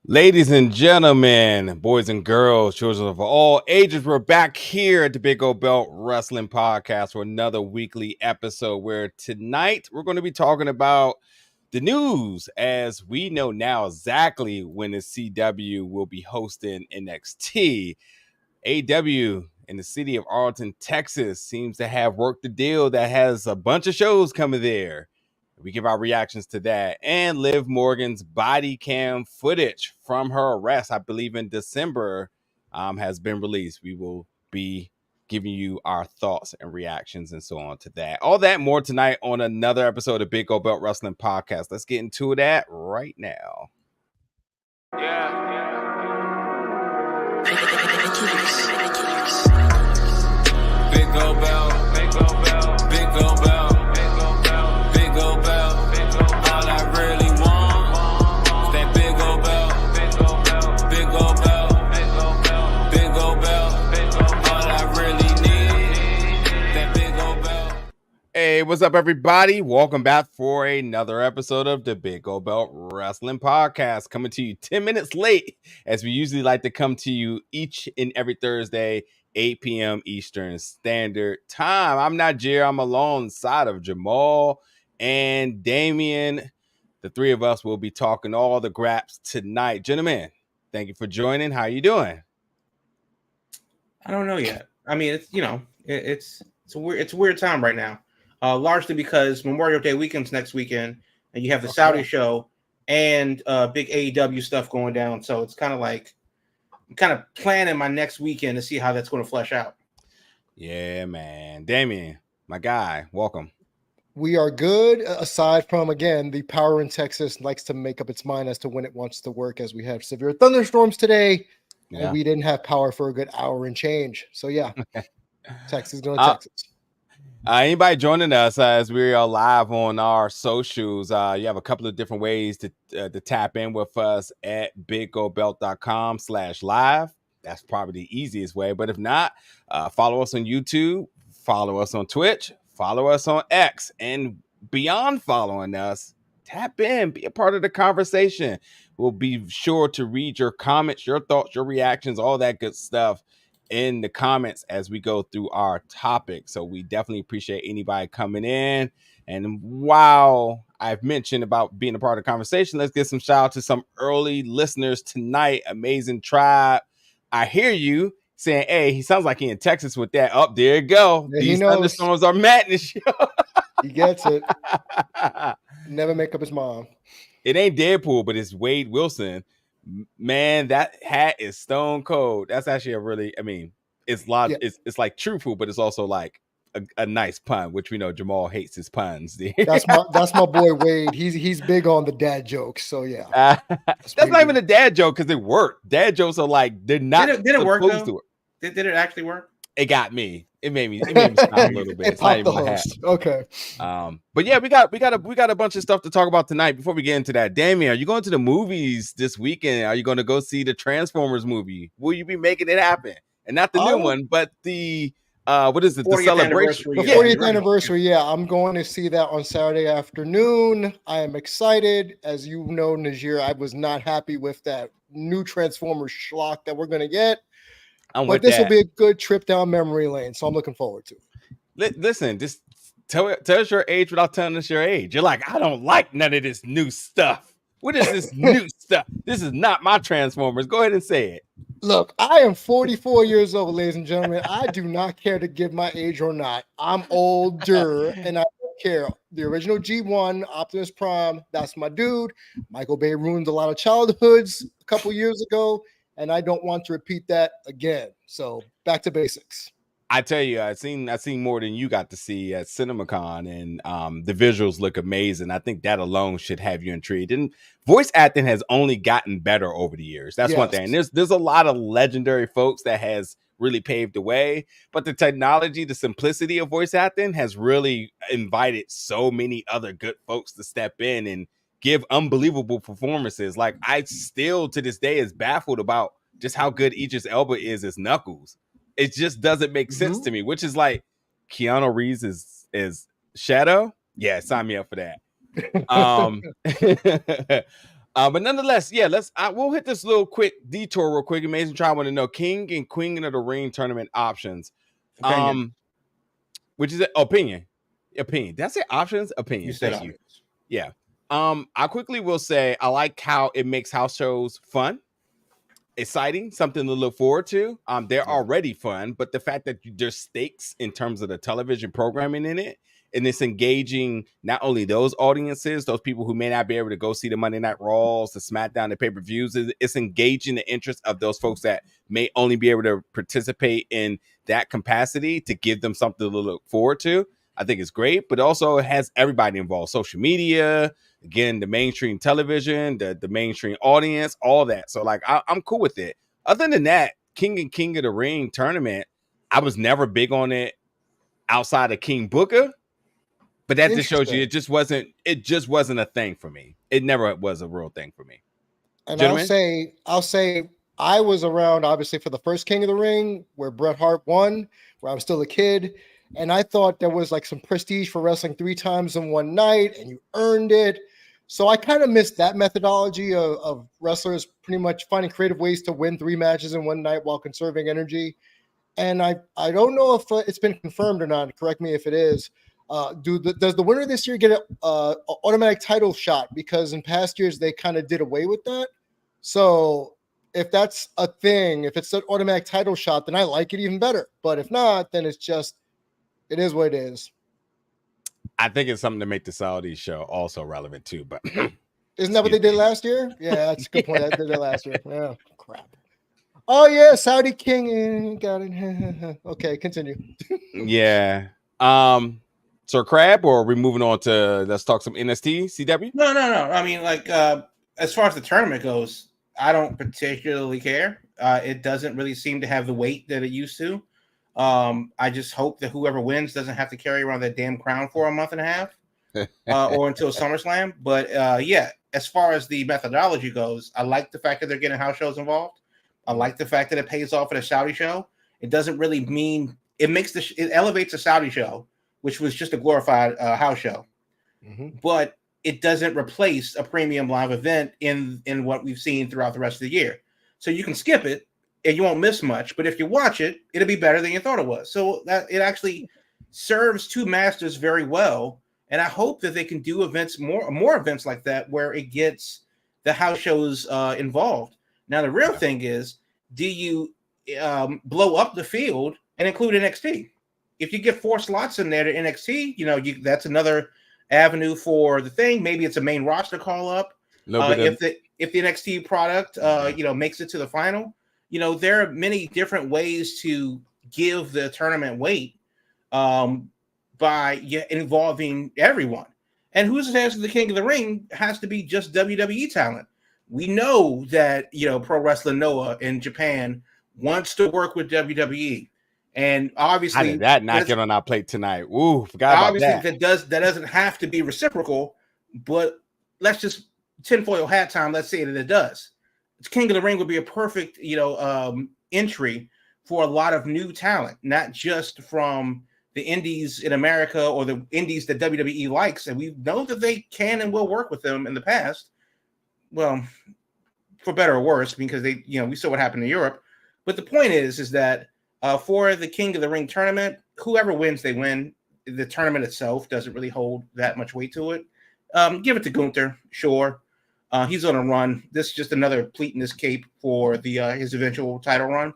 Ladies and gentlemen, boys and girls, children of all ages, we're back here at the Big Old Belt Wrestling Podcast for another weekly episode where tonight we're going to be talking about the news as we know now exactly when the CW will be hosting NXT. AEW in the city of Arlington, Texas seems to have worked a deal that has a bunch of shows coming there. We give our reactions to that and Liv Morgan's body cam footage from her arrest, I believe in December, has been released. We will be giving you our thoughts and reactions and so on to that. All that more tonight on another episode of Big Old Belt Wrestling Podcast. Let's get into that right now. Big Old Belt, Big Old Belt, Big Old Belt. Hey, what's up, everybody? Welcome back for another episode of the Big Old Belt Wrestling Podcast, coming to you 10 minutes late, as we usually like to come to you each and every Thursday, 8 p.m. Eastern Standard Time. I'm not Jer. I'm alongside of Jamal and Damian. The three of us will be talking all the graps tonight. Gentlemen, thank you for joining. How you doing? I don't know yet. I mean, it's a weird time right now. Largely because Memorial Day weekend's next weekend, and you have the Saudi show and big AEW stuff going down. So it's kind of like I'm kind of planning my next weekend to see how that's going to flesh out. Yeah, man. Damien, my guy, welcome. We are good, aside from, again, the power in Texas likes to make up its mind as to when it wants to work, as we have severe thunderstorms today, and we didn't have power for a good hour and change. So, yeah, Texas going to Texas. Anybody joining us as we are live on our socials, you have a couple of different ways to tap in with us at bigoldbelt.com/live. That's probably the easiest way. But if not, follow us on YouTube, follow us on Twitch, follow us on X, and beyond following us, tap in, be a part of the conversation. We'll be sure to read your comments, your thoughts, your reactions, all that good stuff in the comments as we go through our topic. So we definitely appreciate anybody coming in. And while I've mentioned about being a part of the conversation, let's get some shout out to some early listeners tonight. Amazing Tribe, I hear you saying, hey, he sounds like he in Texas with that. Up there you go. Yeah, these thunderstorms are madness. He gets it. Never make up his mind. It ain't Deadpool, but it's Wade Wilson. Man, that hat is stone cold. That's actually a really, I mean, it's it's like truthful, but it's also like a nice pun, which we know Jamal hates his puns. That's my boy Wade. He's big on the dad jokes. So yeah, that's not even a dad joke because it worked. Dad jokes are like they're not. Did it work though? To Did it actually work? It got me. It made me smile a little bit. It's not even a hat. Okay. But yeah, we got a bunch of stuff to talk about tonight. Before we get into that, Damien, are you going to the movies this weekend? Are you going to go see the Transformers movie? Will you be making it happen? And not the new one, but the what is it? The celebration. The 40th anniversary. Yeah, I'm going to see that on Saturday afternoon. I am excited. As you know, Najir, I was not happy with that new Transformers schlock that we're going to get. But this will be a good trip down memory lane, so I'm looking forward to it. Listen, just tell us your age without telling us your age. You're like, I don't like none of this new stuff. What is this new stuff? This is not my Transformers. Go ahead and say it. Look, I am 44 years old, ladies and gentlemen. I do not care to give my age or not. I'm older, and I don't care. The original G1, Optimus Prime, that's my dude. Michael Bay ruined a lot of childhoods a couple years ago, and I don't want to repeat that again. So back to basics. I tell you, I've seen more than you got to see at CinemaCon, and the visuals look amazing. I think that alone should have you intrigued. And voice acting has only gotten better over the years. That's one thing. And there's a lot of legendary folks that has really paved the way, but the technology, the simplicity of voice acting has really invited so many other good folks to step in and give unbelievable performances. Like, I still to this day is baffled about just how good Idris Elba is as Knuckles. It just doesn't make sense to me, which is like Keanu Reeves is Shadow. Yeah, sign me up for that. But nonetheless, yeah, we'll hit this little quick detour real quick. Amazing Try want to know King and Queen of the Ring tournament options. Opinion. Which is opinion. Did I say options? Opinion. You said Thank you. options. Yeah. I quickly will say I like how it makes house shows fun, exciting, something to look forward to. They're already fun, but the fact that there's stakes in terms of the television programming in it, and it's engaging not only those audiences, those people who may not be able to go see the Monday Night Raws, the SmackDown, the pay-per-views, it's engaging the interest of those folks that may only be able to participate in that capacity to give them something to look forward to. I think it's great, but also it has everybody involved. Social media, again, the mainstream television, the mainstream audience, all that. So like I'm cool with it. Other than that, King of the Ring tournament, I was never big on it outside of King Booker. But that just shows you it just wasn't a thing for me. It never was a real thing for me. And Gentlemen? I'll say I was around obviously for the first King of the Ring where Bret Hart won, where I was still a kid. And I thought there was like some prestige for wrestling 3 times in one night and you earned it. So I kind of missed that methodology of wrestlers pretty much finding creative ways to win 3 matches in one night while conserving energy. And I don't know if it's been confirmed or not. Correct me if it is. Does the winner this year get an automatic title shot? Because in past years, they kind of did away with that. So if that's a thing, if it's an automatic title shot, then I like it even better. But if not, then it is what it is. I think it's something to make the Saudi show also relevant too. But isn't that what they did last year? Yeah, that's a good point. They did that last year. Yeah, crap. Oh yeah, Saudi King got it. Okay, continue. Yeah. Sir Crab, or are we moving on to let's talk some NXT CW? No. I mean, like as far as the tournament goes, I don't particularly care. It doesn't really seem to have the weight that it used to. I just hope that whoever wins doesn't have to carry around that damn crown for a month and a half or until SummerSlam. But yeah, as far as the methodology goes, I like the fact that they're getting house shows involved. I like the fact that it pays off at a Saudi show. It doesn't really mean it elevates a Saudi show, which was just a glorified house show. Mm-hmm. But it doesn't replace a premium live event in what we've seen throughout the rest of the year. So you can skip it and you won't miss much. But if you watch it, it'll be better than you thought it was. So that it actually serves two masters very well. And I hope that they can do events, more events like that, where it gets the house shows involved. Now, the real thing is, do you blow up the field and include NXT? If you get 4 slots in there to NXT, that's another avenue for the thing. Maybe it's a main roster call up. If the NXT product, makes it to the final, there are many different ways to give the tournament weight by involving everyone. And who's to say the King of the Ring has to be just WWE talent? We know that, Pro Wrestling Noah in Japan wants to work with WWE. And obviously, how did that not get on our plate tonight? Ooh, forgot about that. Obviously, that doesn't have to be reciprocal, but let's just tinfoil hat time. Let's say that it does. King of the Ring would be a perfect, entry for a lot of new talent, not just from the indies in America or the indies that WWE likes. And we know that they can and will work with them in the past. Well, for better or worse, because they, we saw what happened in Europe. But the point is that for the King of the Ring tournament, whoever wins, they win. The tournament itself doesn't really hold that much weight to it. Give it to Gunther, sure. He's on a run. This is just another pleat in his cape for his eventual title run.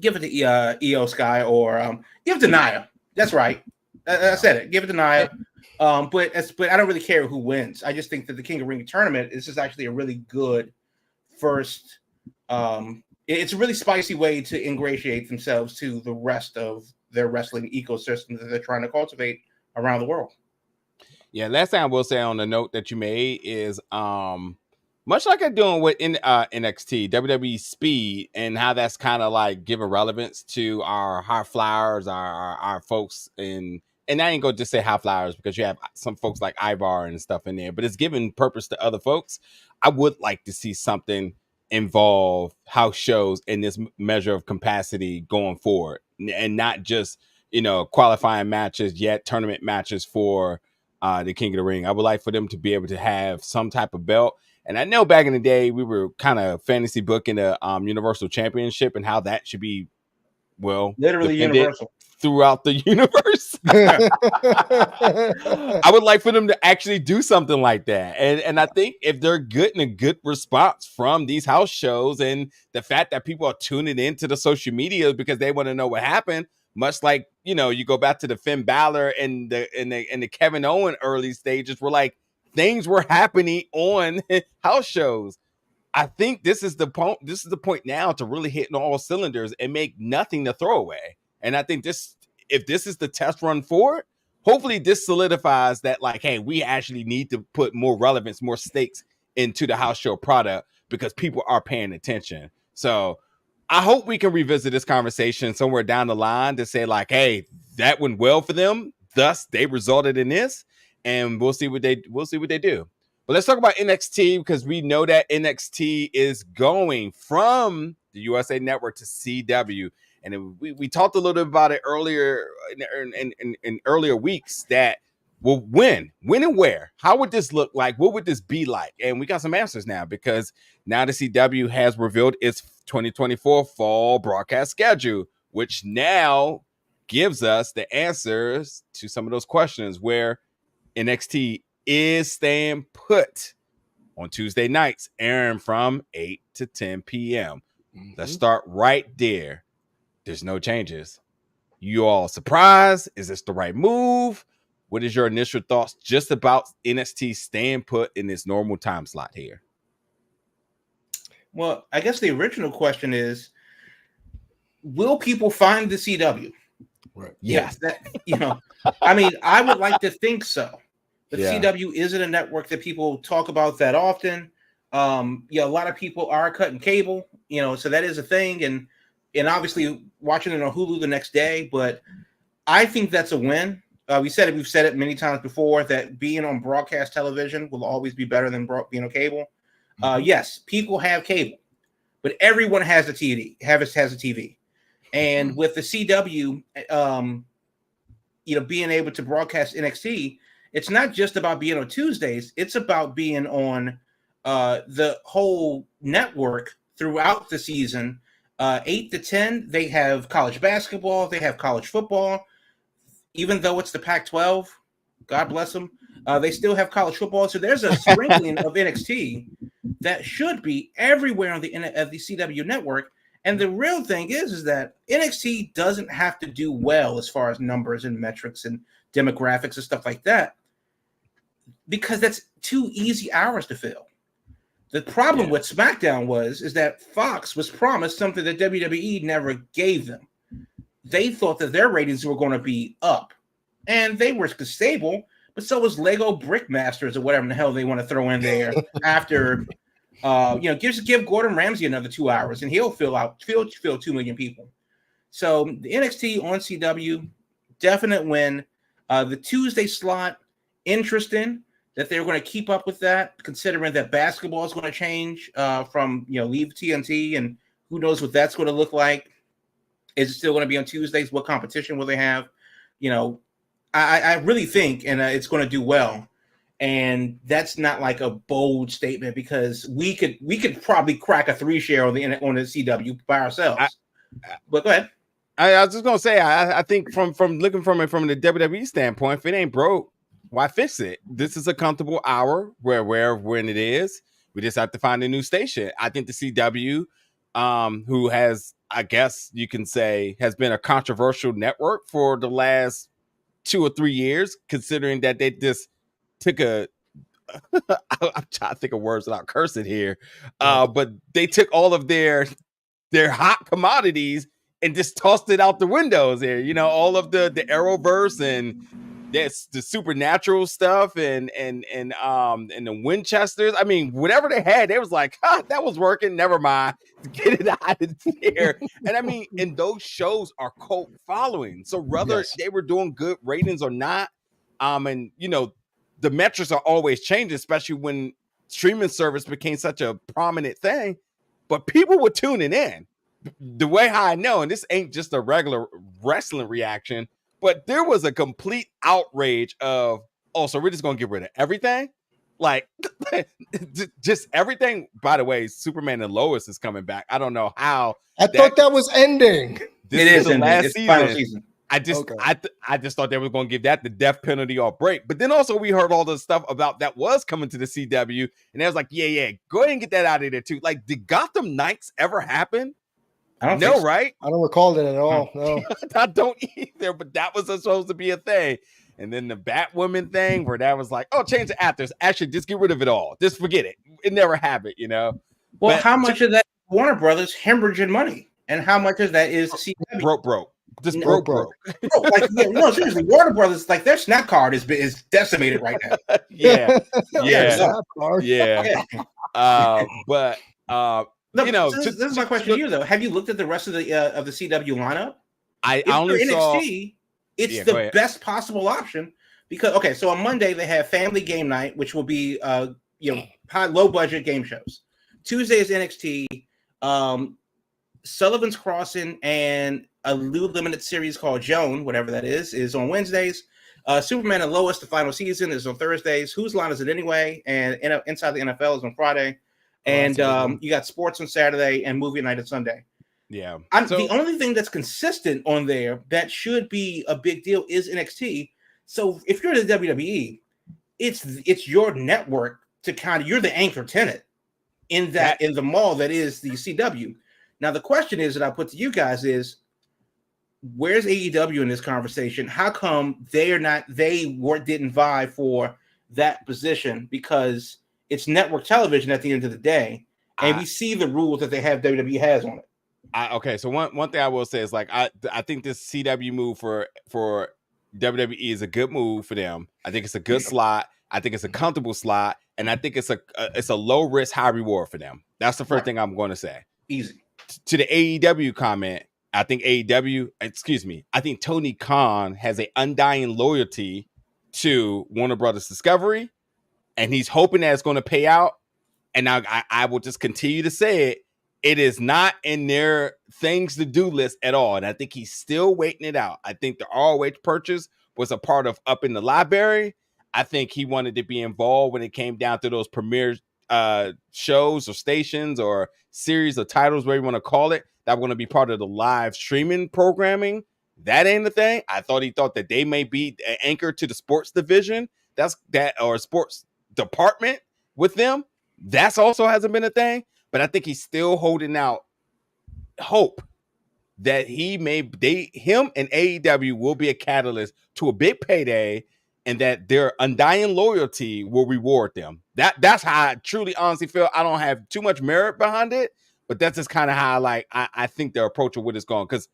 Give it to Io Sky or give it to Nia. That's right. I said it. Give it to Nia. But I don't really care who wins. I just think that the King of Ring tournament is just actually a really good first. It's a really spicy way to ingratiate themselves to the rest of their wrestling ecosystem that they're trying to cultivate around the world. Yeah, last thing I will say on the note that you made is much like I'm doing with NXT, WWE Speed, and how that's kind of like giving relevance to our high flyers, our folks and I ain't gonna just say high flyers because you have some folks like Ivar and stuff in there, but it's giving purpose to other folks. I would like to see something involve house shows in this measure of capacity going forward, and not just qualifying matches, yet tournament matches for the King of the Ring. I would like for them to be able to have some type of belt. And I know back in the day we were kind of fantasy booking the Universal Championship and how that should be literally universal throughout the universe. I would like for them to actually do something like that. And I think if they're getting a good response from these house shows and the fact that people are tuning into the social media because they want to know what happened, much like, you go back to the Finn Balor and the Kevin Owen early stages where like things were happening on house shows. I think this is the point. This is the point now to really hit on all cylinders and make nothing to throw away. And I think if this is the test run for it, hopefully this solidifies that like, hey, we actually need to put more relevance, more stakes into the house show product because people are paying attention. So I hope we can revisit this conversation somewhere down the line to say like, hey, that went well for them. Thus, they resulted in this, and we'll see what they do. But let's talk about NXT because we know that NXT is going from the USA Network to CW. And we talked a little bit about it earlier in earlier weeks that, well, when and where? How would this look like? What would this be like? And we got some answers now because now the CW has revealed its 2024 fall broadcast schedule, which now gives us the answers to some of those questions where NXT is staying put on Tuesday nights, airing from 8 to 10 p.m. Mm-hmm. Let's start right there. There's no changes. You all surprised? Is this the right move? What is your initial thoughts just about NXT staying put in this normal time slot here? Well, I guess the original question is, will people find the CW? Right. Yes. I mean, I would like to think so. The CW isn't a network that people talk about that often. A lot of people are cutting cable, so that is a thing. And obviously watching it on Hulu the next day. But I think that's a win. We've said it many times before that being on broadcast television will always be better than being on cable. Yes, people have cable, but everyone has a TV. Has a TV, and with the CW, being able to broadcast NXT, it's not just about being on Tuesdays. It's about being on the whole network throughout the season. 8 to 10, they have college basketball, they have college football. Even though it's the Pac-12, God bless them, they still have college football. So there's a sprinkling of NXT that should be everywhere on the CW network. And the real thing is that NXT doesn't have to do well as far as numbers and metrics and demographics and stuff like that, because that's 2 easy hours to fill. The problem with SmackDown is that Fox was promised something that WWE never gave them. They thought that their ratings were going to be up, and they were stable, but so was Lego Brickmasters or whatever the hell they want to throw in there after, give Gordon Ramsay another 2 hours, and he'll fill 2 million people. So the NXT on CW, definite win. The Tuesday slot, interesting that they're going to keep up with that, considering that basketball is going to change from leave TNT, and who knows what that's going to look like. Is it still going to be on Tuesdays? What competition will they have? I really think, and it's going to do well. And that's not like a bold statement because we could probably crack a 3 share on the CW by ourselves. But go ahead. I was just gonna say, I think from looking from it from the WWE standpoint, if it ain't broke, why fix it? This is a comfortable hour when it is. We just have to find a new station. I think the CW, who has, I guess you can say, has been a controversial network for the last 2 or 3 years, considering that they just took I'm trying to think of words without cursing here, but they took all of their hot commodities and just tossed it out the windows there. All of the Arrowverse and that's the supernatural stuff and the Winchesters. I mean, whatever they had, they was like, that was working. Never mind. Get it out of there. And I mean, and those shows are cult following. So whether they were doing good ratings or not, and the metrics are always changing, especially when streaming service became such a prominent thing. But people were tuning in. The way how I know, and this ain't just a regular wrestling reaction, but there was a complete outrage of oh, so we're just gonna get rid of everything, like just everything. By the way, Superman and Lois is coming back. I don't know how. I thought that was ending. This It is is the ending. last It's the season. final season. I just Okay. I just thought they were going to give that the death penalty or break. But then also we heard all the stuff about that was coming to the CW, and I was like, yeah, go ahead and get that out of there too. Like, did Gotham Knights ever happen? I don't No, think so. right? I don't recall that at all. No. I don't either, but that was supposed to be a thing. And then the Batwoman thing where that was like, oh, change the actors. Actually, just get rid of it all. Just forget it. It never happened, you know? Well, But how much of that is Warner Brothers hemorrhaging money? And how much of that is CW? broke. Just No, broke. Bro, like, no, seriously, Warner Brothers, like, their snap card is decimated right now. Yeah. But Look, you know, this is my question to you though. Have you looked at the rest of the CW lineup? I If only you're saw NXT, it's Yeah, go the ahead. best possible option because so on Monday they have Family Game Night, which will be low budget game shows. Tuesday is NXT, Sullivan's Crossing, and a new limited series called Joan, whatever that is on Wednesdays. Superman and Lois, the final season, is on Thursdays. Whose Line Is It Anyway? And Inside the NFL is on Friday. And you got sports on Saturday and movie night on Sunday. Yeah. The only thing that's consistent on there that should be a big deal is NXT. So if you're the WWE, it's your network to you're the anchor tenant in the mall that is the CW. Now the question is that I put to you guys is, where's AEW in this conversation? How come didn't vie for that position? Because it's network television at the end of the day, and we see the rules that they have WWE has on it. Okay, so one thing I will say is like I think this CW move for WWE is a good move for them. I think it's a good slot. I think it's a comfortable slot, and I think it's a low risk, high reward for them. That's the first thing I'm going to say. Easy. To the AEW comment, I think I think Tony Khan has an undying loyalty to Warner Brothers Discovery, and he's hoping that it's going to pay out. And I will just continue to say it. It is not in their things to do list at all. And I think he's still waiting it out. I think the ROH purchase was a part of up in the library. I think he wanted to be involved when it came down to those premiere shows or stations or series of titles, whatever you want to call it, that were going to be part of the live streaming programming. That ain't the thing. He thought that they may be an anchor to the sports division. Or sports department with them. That's also hasn't been a thing. But I think he's still holding out hope that him and AEW will be a catalyst to a big payday, and that their undying loyalty will reward them. That's how I truly, honestly feel. I don't have too much merit behind it, but that's just kind of how I think their approach of what it's going. Because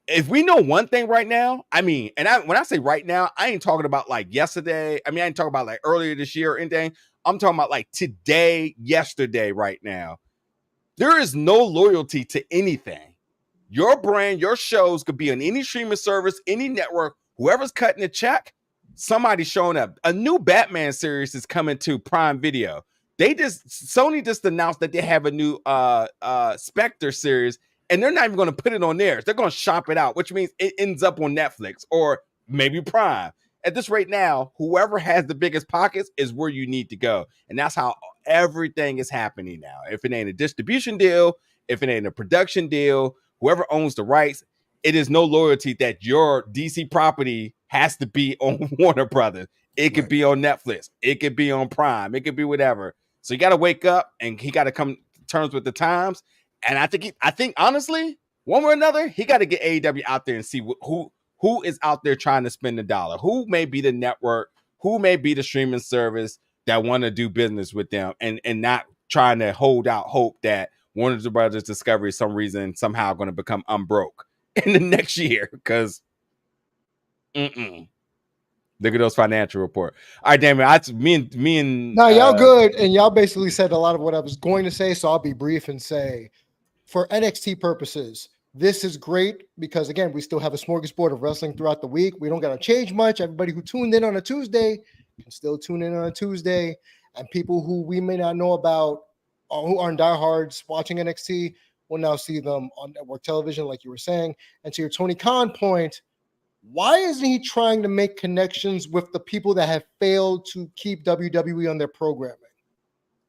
if we know one thing right now, when I say right now, I ain't talking about like yesterday. I ain't talking about like earlier this year or anything. I'm talking about like today, yesterday, right now. There is no loyalty to anything. Your brand, your shows could be on any streaming service, any network, whoever's cutting the check, somebody's showing up. A new Batman series is coming to Prime Video. Sony just announced that they have a new Spectre series, and they're not even going to put it on theirs. They're going to shop it out, which means it ends up on Netflix or maybe Prime. At this rate now, whoever has the biggest pockets is where you need to go. And that's how everything is happening now. If it ain't a distribution deal, if it ain't a production deal, whoever owns the rights, it is no loyalty that your DC property has to be on Warner Brothers. It could be on Netflix. It could be on Prime. It could be whatever. So you got to wake up, and he got to come to terms with the times. And I think honestly, one way or another, he got to get AEW out there and see who is out there trying to spend the dollar, who may be the network, who may be the streaming service that want to do business with them, and not trying to hold out hope that Warner Brothers Discovery is some reason somehow going to become unbroke in the next year. Because look at those financial report. All right, damn it. Me and no, y'all good, and y'all basically said a lot of what I was going to say, so I'll be brief and say, for NXT purposes, this is great because, again, we still have a smorgasbord of wrestling throughout the week. We don't got to change much. Everybody who tuned in on a Tuesday can still tune in on a Tuesday. And people who we may not know about or who aren't diehards watching NXT will now see them on network television, like you were saying. And to your Tony Khan point, why isn't he trying to make connections with the people that have failed to keep WWE on their programming?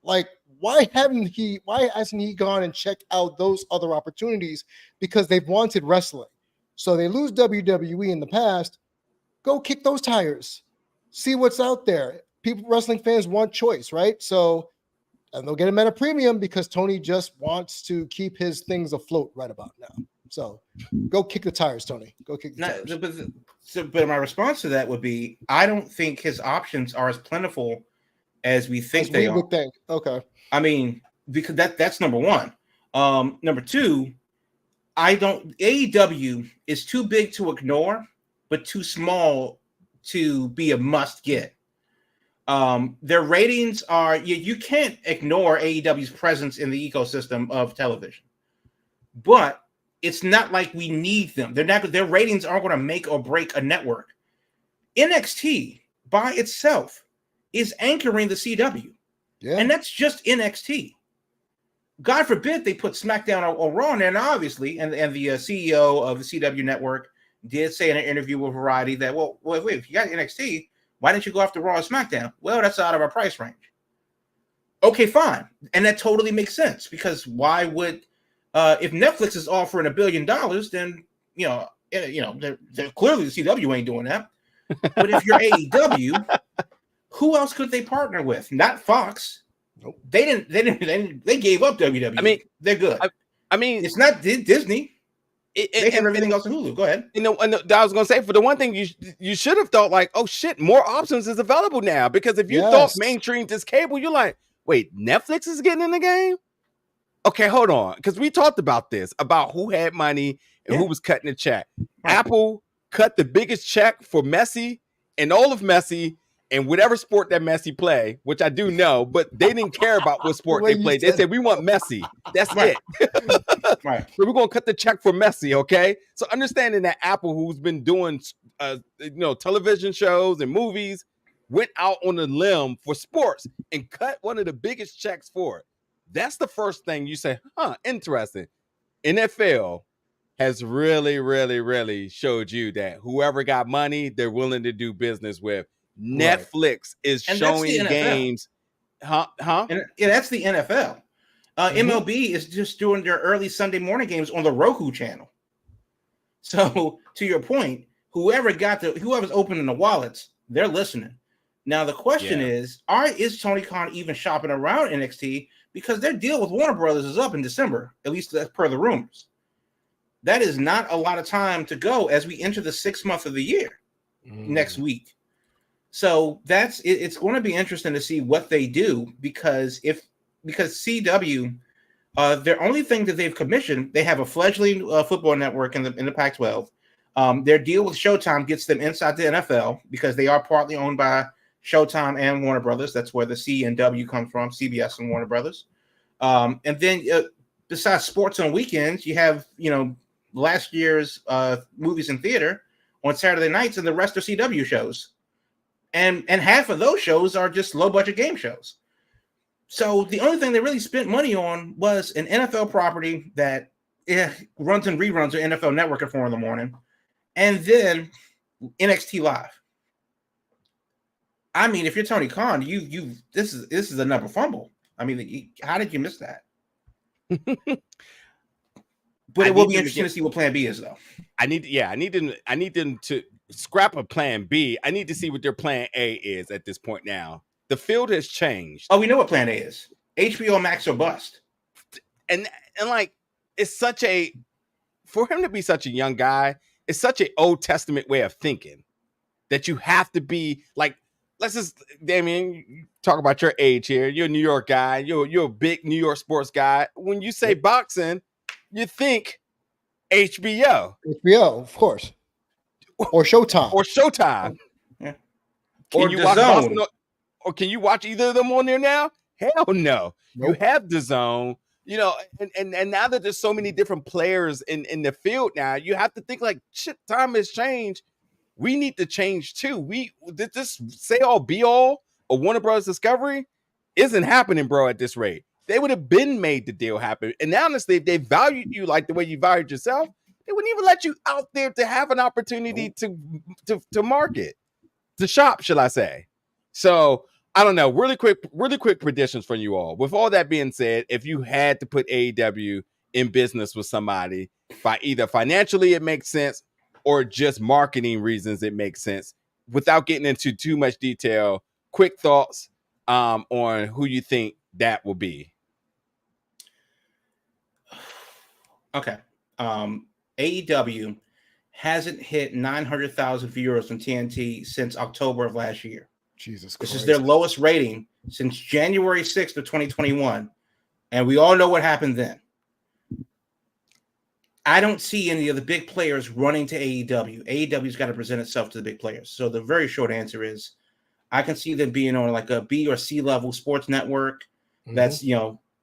Like, why hasn't he gone and checked out those other opportunities? Because they've wanted wrestling. So they lose WWE in the past. Go kick those tires. See what's out there. Wrestling fans want choice, right? So, and they'll get him at a premium because Tony just wants to keep his things afloat right about now. So go kick the tires, Tony. Go kick the tires. But my response to that would be, I don't think his options are as plentiful as we think they are. Okay. I mean, because that's number one. Number two, AEW is too big to ignore, but too small to be a must get. Their ratings are, you can't ignore AEW's presence in the ecosystem of television, but it's not like we need them. Their ratings aren't going to make or break a network. NXT by itself is anchoring the CW. Yeah. And that's just NXT. God forbid they put SmackDown or Raw in there. And obviously, and the CEO of the CW network did say in an interview with Variety that, well, wait, if you got NXT, why didn't you go after Raw or SmackDown? Well, that's out of our price range. Okay, fine. And that totally makes sense, because why would, if Netflix is offering $1 billion, then, they're clearly the CW ain't doing that. But if you're AEW, who else could they partner with? Not Fox. Nope. They gave up WWE. I mean, they're good. I mean, it's not Disney. They have everything else on Hulu. Go ahead. I was going to say, for the one thing, you should have thought like, oh shit, more options is available now. Because if you thought mainstream is cable, you're like, wait, Netflix is getting in the game? Okay, hold on. Because we talked about this, about who had money and who was cutting the check. Right. Apple cut the biggest check for Messi and all of Messi and whatever sport that Messi play, which I do know, but they didn't care about what sport they played. They said, we want Messi. That's it. Right. So we're going to cut the check for Messi, okay? So understanding that Apple, who's been doing television shows and movies, went out on a limb for sports and cut one of the biggest checks for it. That's the first thing you say, interesting. NFL has really, really, really showed you that whoever got money, they're willing to do business with. Netflix is showing games. And that's the NFL. MLB is just doing their early Sunday morning games on the Roku channel. So to your point, whoever's opening the wallets, they're listening. Now the question is Tony Khan even shopping around NXT, because their deal with Warner Brothers is up in December, at least as per the rumors. That is not a lot of time to go as we enter the 6th month of the year next week. So it's going to be interesting to see what they do, because CW, their only thing that they've commissioned, they have a fledgling football network in the Pac-12. Their deal with Showtime gets them inside the NFL, because they are partly owned by Showtime and Warner Brothers. That's where the C and W come from, CBS and Warner Brothers. And then besides sports on weekends, you have, last year's movies in theater on Saturday nights, and the rest are CW shows. And half of those shows are just low budget game shows. So the only thing they really spent money on was an NFL property that runs and reruns on NFL Network at 4 a.m, and then NXT Live. I mean, if you're Tony Khan, this is another fumble. I mean, how did you miss that? But it will be interesting to see what Plan B is, though. I need them to scrap a Plan B. I need to see what their Plan A is at this point now. The field has changed. Oh, we know what Plan A is. HBO Max or bust. And like, it's such for him to be such a young guy, it's such an Old Testament way of thinking that you have to be like, Damien, you talk about your age here. You're a New York guy. You're a big New York sports guy. When you say boxing, you think HBO. HBO, of course. Or Showtime. Yeah. Can you watch boxing? Or can you watch either of them on there now? Hell no. Nope. You have DAZN, and now that there's so many different players in the field now, you have to think like, shit, time has changed. We need to change too. This say all be all of Warner Brothers Discovery isn't happening, bro, at this rate. They would have been made the deal happen. And honestly, if they valued you like the way you valued yourself, They wouldn't even let you out there to have an opportunity to market, to shop, shall I say. So I don't know. Really quick predictions from you all. With all that being said, if you had to put AEW in business with somebody, by either financially it makes sense or just marketing reasons it makes sense, without getting into too much detail, quick thoughts on who you think that will be. Okay. AEW hasn't hit 900,000 viewers on TNT since October of last year. Jesus This Christ. is their lowest rating since January 6th of 2021. And we all know what happened then. I don't see any of the big players running to AEW. AEW's got to present itself to the big players. So the very short answer is I can see them being on like a B or C level sports network that's,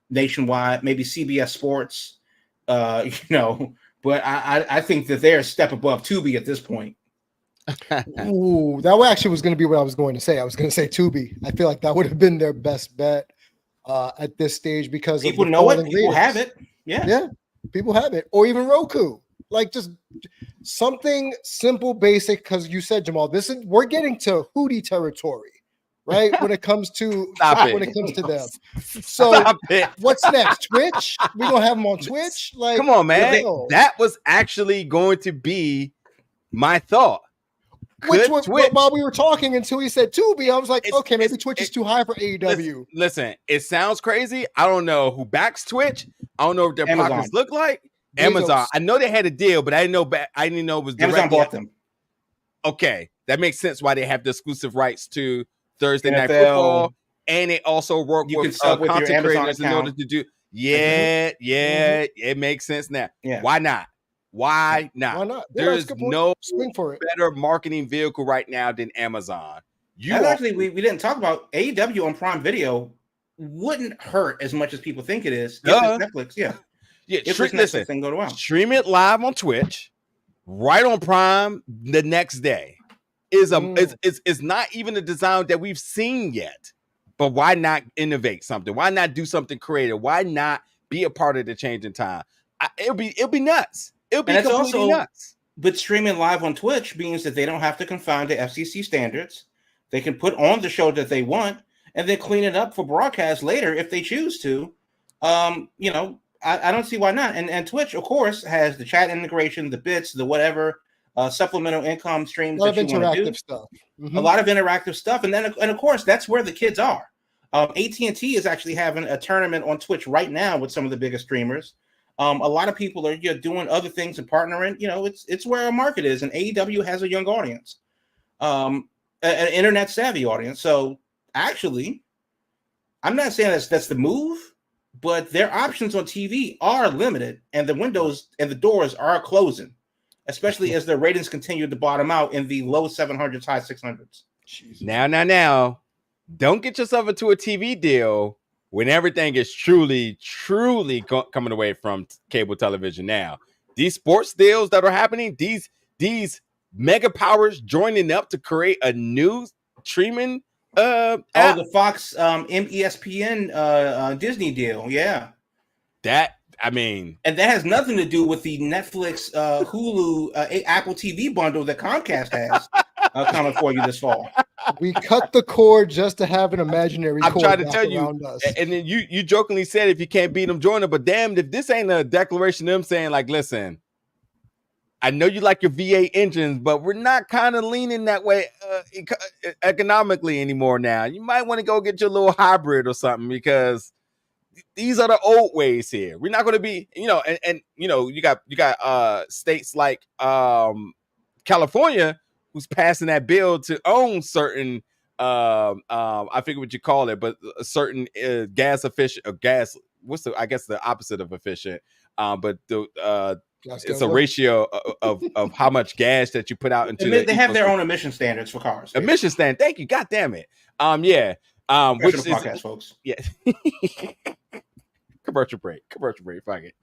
nationwide, maybe CBS Sports, but I think that they're a step above Tubi at this point. Ooh, that actually was going to be what I was going to say. I was going to say Tubi. I feel like that would have been their best bet at this stage because people know it. People have it. Yeah, people have it, or even Roku. Like just something simple, basic. Because you said, Jamal, we're getting to Hootie territory, right? when it comes to them. So what's next? Twitch? We're gonna have them on Twitch. Like, come on, man. That was actually going to be my thought. While we were talking until he said Tubi, I was like, okay, maybe Twitch is too high for AEW. Listen, it sounds crazy. I don't know who backs Twitch. I don't know what their pockets look like. Amazon. I know they had a deal, but I didn't know it was Amazon bought them. Okay, that makes sense why they have the exclusive rights to Thursday Night Football, and they also work with content creators in order to do. It makes sense now. Yeah. Why not? Why not? There's no better marketing vehicle right now than Amazon. Actually, we didn't talk about AEW on Prime Video. Wouldn't hurt as much as people think it is. Netflix, listen, thing go to stream it live on Twitch, right on Prime the next day. Is not even a design that we've seen yet. But why not innovate something? Why not do something creative? Why not be a part of the change in time? It'll be nuts. It'll be completely nuts. But streaming live on Twitch means that they don't have to confine to FCC standards. They can put on the show that they want and then clean it up for broadcast later if they choose to. I don't see why not. And Twitch, of course, has the chat integration, the bits, the whatever supplemental income streams that you want to do. Stuff. A lot of interactive stuff, and of course that's where the kids are. AT&T is actually having a tournament on Twitch right now with some of the biggest streamers. A lot of people are doing other things and partnering. It's where our market is, and AEW has a young audience, an internet savvy audience. So actually, I'm not saying that's the move, but their options on TV are limited, and the windows and the doors are closing, especially as their ratings continue to bottom out in the low 700s, high 600s. Now, don't get yourself into a TV deal when everything is truly coming away from cable television. Now, these sports deals that are happening, these mega powers joining up to create a new streaming app. The Fox ESPN Disney deal, and that has nothing to do with the Netflix Hulu Apple TV bundle that Comcast has coming for you this fall. We cut the cord just to have an imaginary cord. I'm trying to tell you, us. And then you jokingly said if you can't beat them, join them. But damn, if this ain't a declaration of them saying like, listen, I know you like your V8 engines, but we're not kind of leaning that way economically anymore now. You might want to go get your little hybrid or something because these are the old ways here. We're not going to be, you got states like California who's passing that bill to own certain I forget what you call it, but a certain gas efficient or gas. I guess the opposite of efficient. But it's a ratio of how much gas that you put out into. They have their own emission standards for cars. Emission standard. Thank you. God damn it. Which is podcast, folks. Yeah. Commercial break. Fuck it.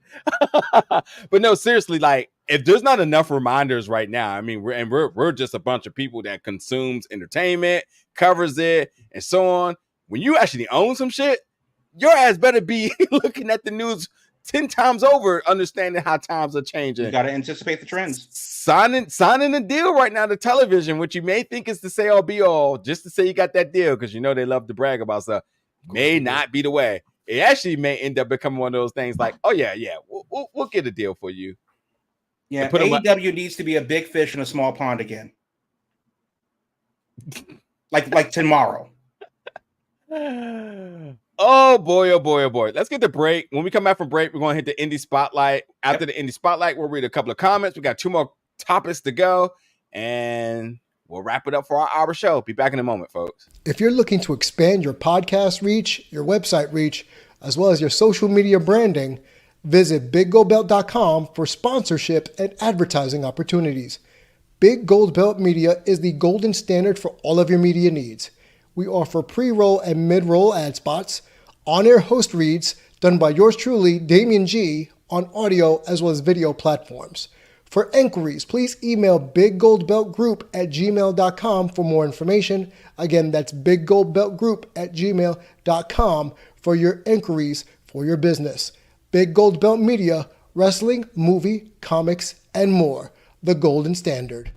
But no, seriously, like if there's not enough reminders right now, I mean, we're just a bunch of people that consumes entertainment, covers it, and so on. When you actually own some shit, your ass better be looking at the news 10 times over, understanding how times are changing. You got to anticipate the trends. Signing a deal right now to television, which you may think is the say all be all, just to say you got that deal, because you know they love to brag about stuff, may not be the way. It actually may end up becoming one of those things like, oh yeah, we'll get a deal for you. Yeah, AEW needs to be a big fish in a small pond again. like tomorrow. Oh boy. Let's get the break. When we come back from break, we're going to hit the Indie Spotlight. After the Indie Spotlight, we'll read a couple of comments. We got 2 more topics to go, and we'll wrap it up for our hour show. Be back in a moment, folks. If you're looking to expand your podcast reach, your website reach, as well as your social media branding, visit BigGoldBelt.com for sponsorship and advertising opportunities. Big Gold Belt Media is the golden standard for all of your media needs. We offer pre-roll and mid-roll ad spots, on-air host reads done by yours truly, Damian G, on audio as well as video platforms. For inquiries, please email biggoldbeltgroup@gmail.com for more information. Again, that's biggoldbeltgroup@gmail.com for your inquiries for your business. Big Gold Belt Media, wrestling, movie, comics, and more. The golden standard.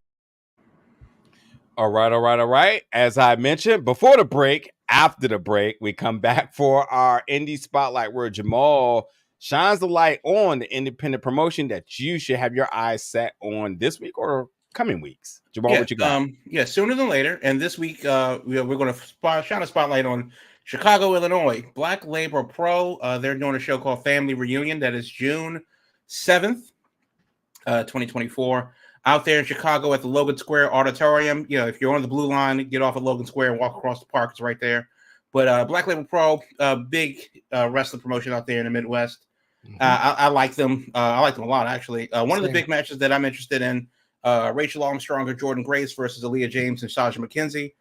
All right. As I mentioned before the break, after the break, we come back for our Indie Spotlight, where Jamal shines the light on the independent promotion that you should have your eyes set on this week or coming weeks. Jamal, what you got? Sooner than later. And this week, we're going to shine a spotlight on Chicago, Illinois. Black Label Pro. They're doing a show called Family Reunion. That is June 7th, 2024. Out there in Chicago at the Logan Square Auditorium. You know, if you're on the Blue Line, get off at Logan Square and walk across the park. It's right there. But Black Label Pro, big wrestling promotion out there in the Midwest. Mm-hmm. I like them. I like them a lot, actually. One of the big matches that I'm interested in, Rachel Armstrong or Jordan Grace versus Aaliyah James and Sasha McKenzie.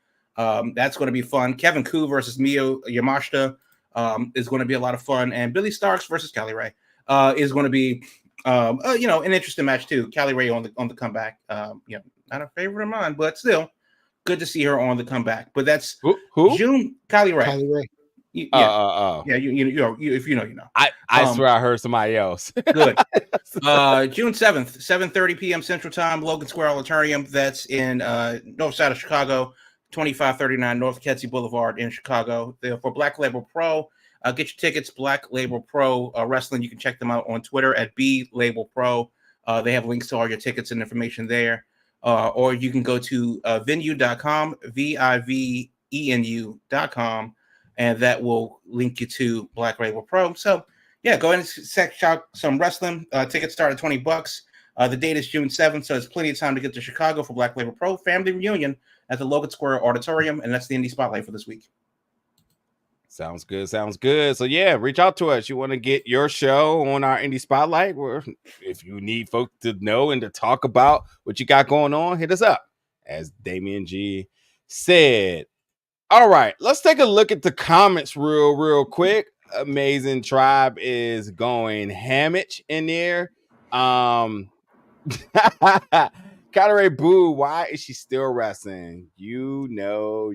That's going to be fun. Kevin Koo versus Mio Yamashita is going to be a lot of fun. And Billy Starks versus Callie Ray is going to be an interesting match too. Callie Ray on the comeback. Not a favorite of mine, but still good to see her on the comeback. But that's who? June. Callie Ray. Callie Ray. You if you know, you know. I swear I heard somebody else. Good. June 7th, 7:30 p.m. Central Time, Logan Square Auditorium. That's in north side of Chicago, 2539 North Kedzie Boulevard in Chicago. They're for Black Label Pro. Get your tickets, Black Label Pro Wrestling. You can check them out on Twitter at BLabelPro. They have links to all your tickets and information there. Or you can go to venue.com, VIVENU.com, and that will link you to Black Label Pro. So, yeah, go ahead and check out some wrestling. Tickets start at $20. The date is June 7th, so it's plenty of time to get to Chicago for Black Label Pro Family Reunion at the Logan Square Auditorium, and that's the Indie Spotlight for this week. Sounds good. So, yeah, reach out to us. You want to get your show on our Indie Spotlight, or if you need folks to know and to talk about what you got going on, hit us up, as Damian G said. All right, let's take a look at the comments real quick. Amazing Tribe is going hamage in there. Kyrie Boo, why is she still wrestling? You know.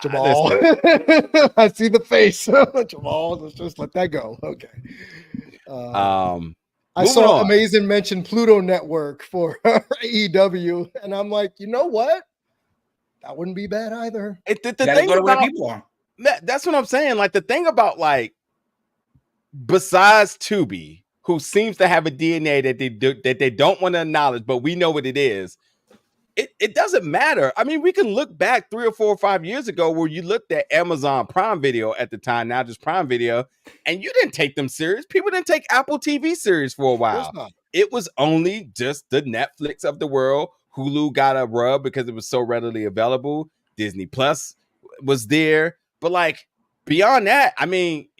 Jamal, I see the face. Jamal, let's just let that go. Okay. I saw Amazing mention Pluto Network for AEW, and I'm like, you know what? That wouldn't be bad either. The thing about people are. That's what I'm saying. Like, the thing about, like, besides Tubi, who seems to have a DNA that they don't want to acknowledge, but we know what it is. It doesn't matter. I mean, we can look back 3 or 4 or 5 years ago where you looked at Amazon Prime Video at the time, now just Prime Video, and you didn't take them serious. People didn't take Apple TV serious for a while. It was only just the Netflix of the world. Hulu got a rub because it was so readily available. Disney Plus was there. But, like, beyond that, I mean,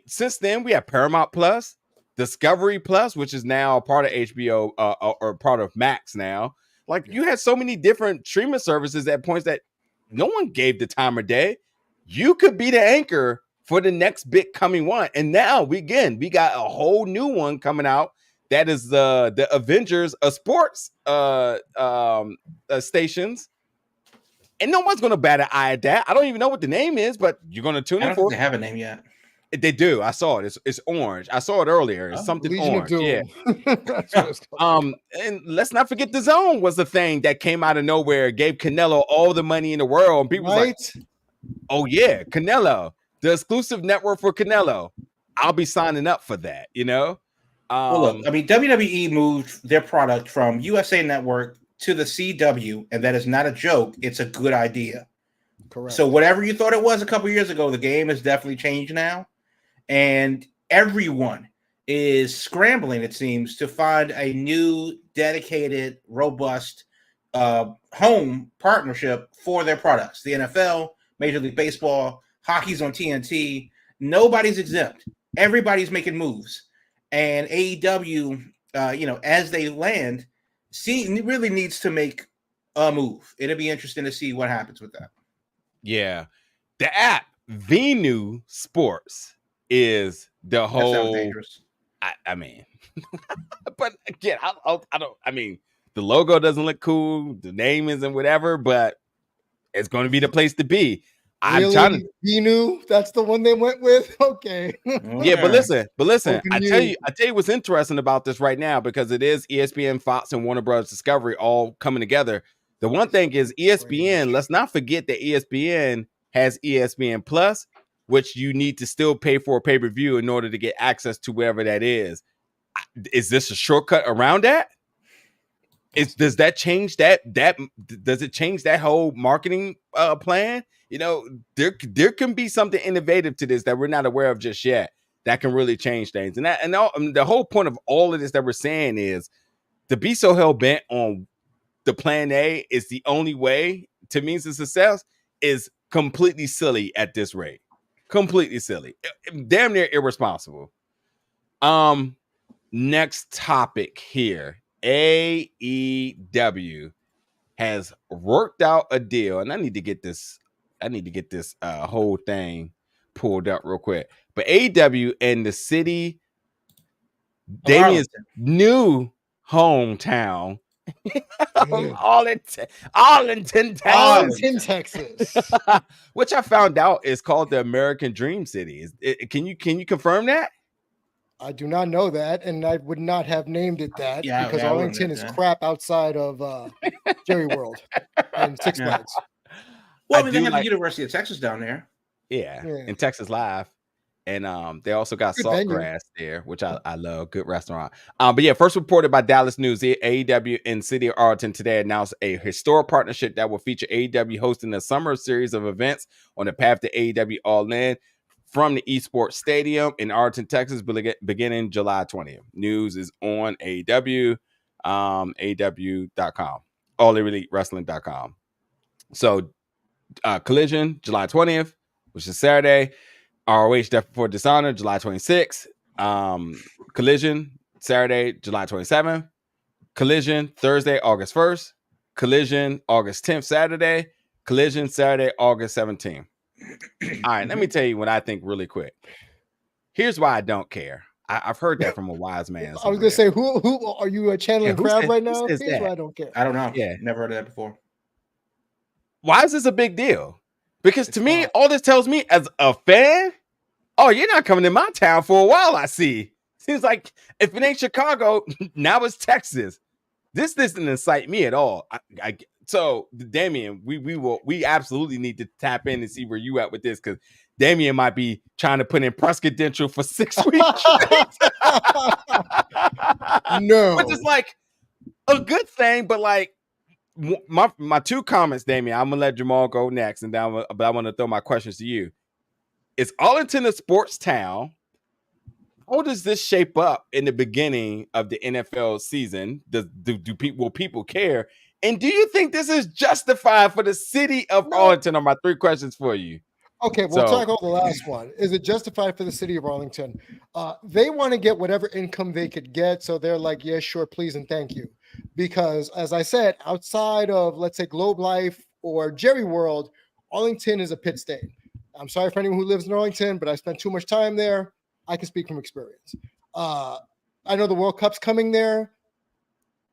since then we have Paramount Plus, Discovery Plus, which is now a part of HBO or part of Max now. Like, you had so many different streaming services at points that no one gave the time of day. You could be the anchor for the next big coming one. And now we got a whole new one coming out. That is the Avengers sports stations. And no one's going to bat an eye at that. I don't even know what the name is, but you're going to tune I in don't for think they have a name yet. They do. I saw it. It's orange. I saw it earlier. It's something Legion orange. of Doom. Yeah. That's what it's called. And let's not forget the Zone was the thing that came out of nowhere, gave Canelo all the money in the world, and people was like, "Oh yeah, Canelo, the exclusive network for Canelo. I'll be signing up for that." You know. Well, look, I mean, WWE moved their product from USA Network to the CW, and that is not a joke. It's a good idea. Correct. So whatever you thought it was a couple years ago, the game has definitely changed now, and everyone is scrambling, it seems, to find a new, dedicated, robust home partnership for their products. The NFL, Major League Baseball, hockey's on TNT. Nobody's exempt. Everybody's making moves. And AEW, as they land, really needs to make a move. It'll be interesting to see what happens with that. Yeah. The app, Venu Sports, is the whole. That sounds dangerous. I mean, but again, I don't. I mean, the logo doesn't look cool. The name isn't whatever, but it's going to be the place to be. I'm trying to. Venu, that's the one they went with. Okay. Yeah, but listen. I tell you you what's interesting about this right now, because it is ESPN, Fox, and Warner Bros. Discovery all coming together. The one thing is ESPN. Let's not forget that ESPN has ESPN Plus, which you need to still pay for a pay-per-view in order to get access to wherever that is. Is this a shortcut around that? Does that change that does it change that whole marketing plan? You know, there can be something innovative to this that we're not aware of just yet that can really change things. And the whole point of all of this that we're saying is to be so hell bent on the plan A is the only way to means of success is completely silly at this rate. Completely silly. Damn near irresponsible. Next topic here. AEW has worked out a deal, and I need to get this whole thing pulled up real quick. But AEW and the city, Damien's new hometown, Arlington, Texas. Which I found out is called the American Dream City. Can you confirm that? I do not know that, and I would not have named it that because Arlington is crap outside of Jerry World and Six Flags. Well, I mean, they have the University of Texas down there. Yeah, in Texas Live. And they also got Saltgrass there, which I love. Good restaurant. But yeah, first reported by Dallas News, AEW and City of Arlington today announced a historic partnership that will feature AEW hosting a summer series of events on the path to AEW All In from the Esports Stadium in Arlington, Texas, beginning July 20th. News is on AEW, AEW.com, AllEliteWrestling.com. So Collision, July 20th, which is Saturday. ROH Death Before Dishonor, July 26th. Collision, Saturday, July 27th. Collision, Thursday, August 1st. Collision, August 10th, Saturday. Collision, Saturday, August 17th. All right, let me tell you what I think really quick. Here's why I don't care. I've heard that from a wise man. I was going to say, who are you channeling crowd right now? Here's why I don't care. I don't know. Yeah. Never heard of that before. Why is this a big deal? Because to me, all this tells me as a fan, oh, you're not coming to my town for a while, I see. Seems like if it ain't Chicago, now it's Texas. This doesn't incite me at all. So, Damien, we absolutely need to tap in and see where you at with this, because Damien might be trying to put in press credential for 6 weeks. No. Which is like a good thing, but like, my two comments, Damien. I'm gonna let Jamal go next, and then but I want to throw my questions to you. Is Arlington a sports town? How does this shape up in the beginning of the NFL season? Will people care? And do you think this is justified for the city of Arlington? Are my three questions for you. Okay, we'll talk about the last one. Is it justified for the city of Arlington? They want to get whatever income they could get, so they're like, yeah, sure, please, and thank you. Because, as I said, outside of, let's say, Globe Life or Jerry World, Arlington is a pit stain. I'm sorry for anyone who lives in Arlington, but I spent too much time there. I can speak from experience. I know the World Cup's coming there.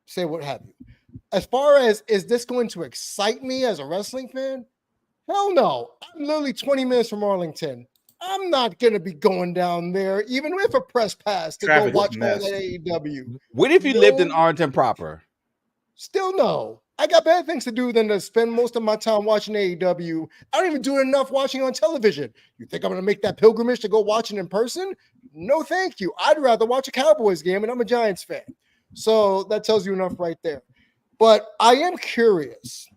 Say what have you. as far as is this going to excite me as a wrestling fan? Hell no. I'm literally 20 minutes from Arlington. I'm not going to be going down there, even with a press pass, to Traffic go is a watch all mess. that AEW. What if you lived in Arlington proper? Still no. I got better things to do than to spend most of my time watching AEW. I don't even do enough watching on television. You think I'm going to make that pilgrimage to go watch it in person? No, thank you. I'd rather watch a Cowboys game, and I'm a Giants fan. So that tells you enough right there. But I am curious.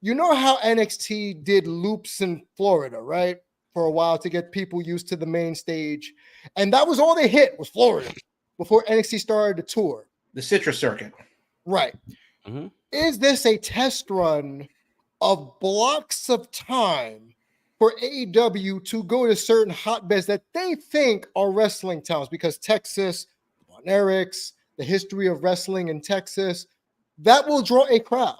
You know how NXT did loops in Florida, right? For a while to get people used to the main stage. And that was all they hit was Florida before NXT started the tour. The Citrus Circuit. Right. Mm-hmm. Is this a test run of blocks of time for AEW to go to certain hotbeds that they think are wrestling towns? Because Texas, Von Erichs, the history of wrestling in Texas, that will draw a crowd.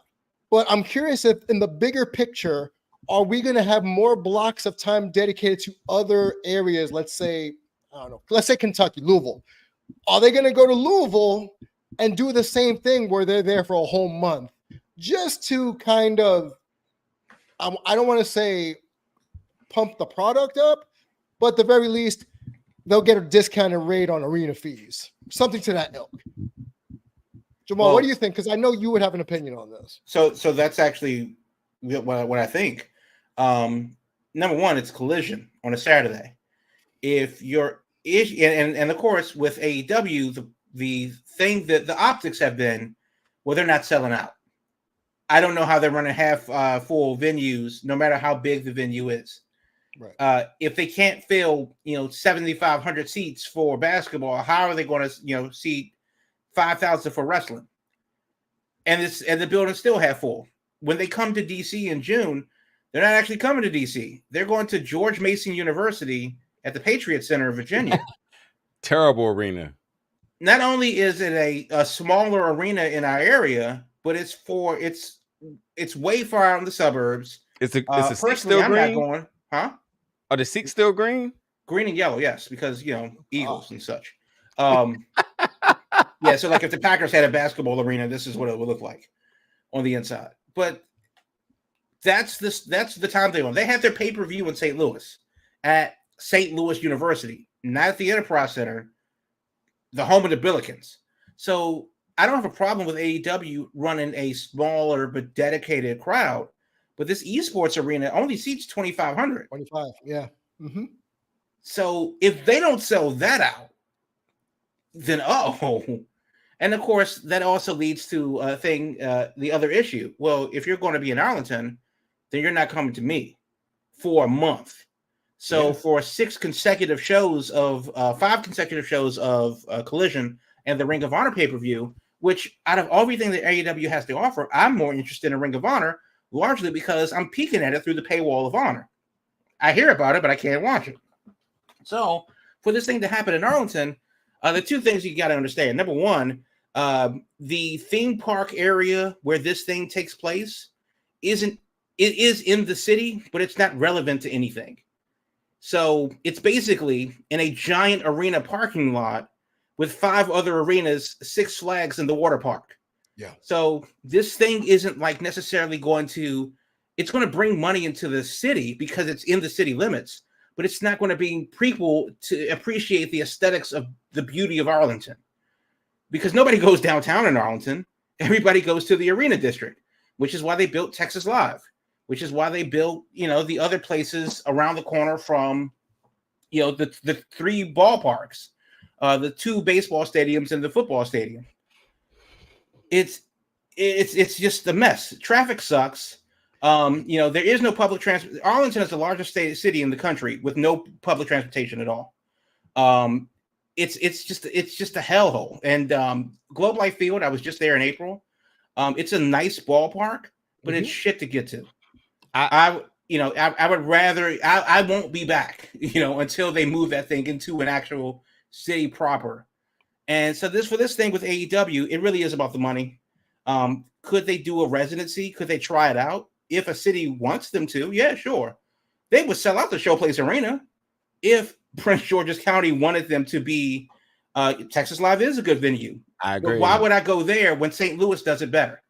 But I'm curious if in the bigger picture, are we going to have more blocks of time dedicated to other areas? Let's say, I don't know, let's say Kentucky, Louisville. Are they going to go to Louisville and do the same thing where they're there for a whole month just to kind of, I don't want to say pump the product up, but at the very least, they'll get a discounted rate on arena fees, something to that ilk. Jamal, what do you think? Because I know you would have an opinion on this. So that's actually what I think. Number one, it's Collision on a Saturday. If you're and of course with AEW, the thing that the optics have been, well, they're not selling out. I don't know how they're running half full venues, no matter how big the venue is. Right. If they can't fill, 7,500 seats for basketball, how are they going to, seat 5,000 for wrestling? And the building still half full. When they come to DC in June, they're not actually coming to DC. They're going to George Mason University at the Patriot Center of Virginia. Terrible arena. Not only is it a smaller arena in our area, but it's way far out in the suburbs. Is the seats still I'm green? not going, huh? Are the seats still green? Green and yellow, yes, because Eagles and such. Yeah, so like if the Packers had a basketball arena, this is what it would look like on the inside. But that's the time they want. They have their pay-per-view in St. Louis at St. Louis University, not at the Enterprise Center, the home of the Billikens. So I don't have a problem with AEW running a smaller but dedicated crowd. But this esports arena only seats 2,500. 25, yeah. Mm-hmm. So if they don't sell that out, then and of course that also leads to the other issue. Well, if you're going to be in Arlington, then you're not coming to me for a month. So for 5 consecutive shows of Collision and the Ring of Honor pay-per-view, which out of everything that AEW has to offer, I'm more interested in Ring of Honor, largely because I'm peeking at it through the paywall of Honor. I hear about it, but I can't watch it. So for this thing to happen in Arlington, the two things you got to understand. Number one, the theme park area where this thing takes place is in the city, but it's not relevant to anything. So it's basically in a giant arena parking lot with 5 other arenas, 6 Flags in the water park. Yeah. So this thing isn't like necessarily it's going to bring money into the city because it's in the city limits, but it's not going to be prequel to appreciate the aesthetics of the beauty of Arlington. Because nobody goes downtown in Arlington. Everybody goes to the arena district, which is why they built Texas Live, which is why they built, the other places around the corner from, the 3 ballparks, the 2 baseball stadiums and the football stadium. It's just a mess. Traffic sucks. There is no public transport. Arlington is the largest city in the country with no public transportation at all. It's just a hellhole. And Globe Life Field, I was just there in April. It's a nice ballpark, but it's shit to get to. I would rather I won't be back, until they move that thing into an actual city proper. And so for this thing with AEW, it really is about the money. Could they do a residency? Could they try it out? If a city wants them to, yeah, sure. They would sell out the Showplace Arena if Prince George's County wanted them to be. Texas Live is a good venue. I agree. But why would I go there when St. Louis does it better?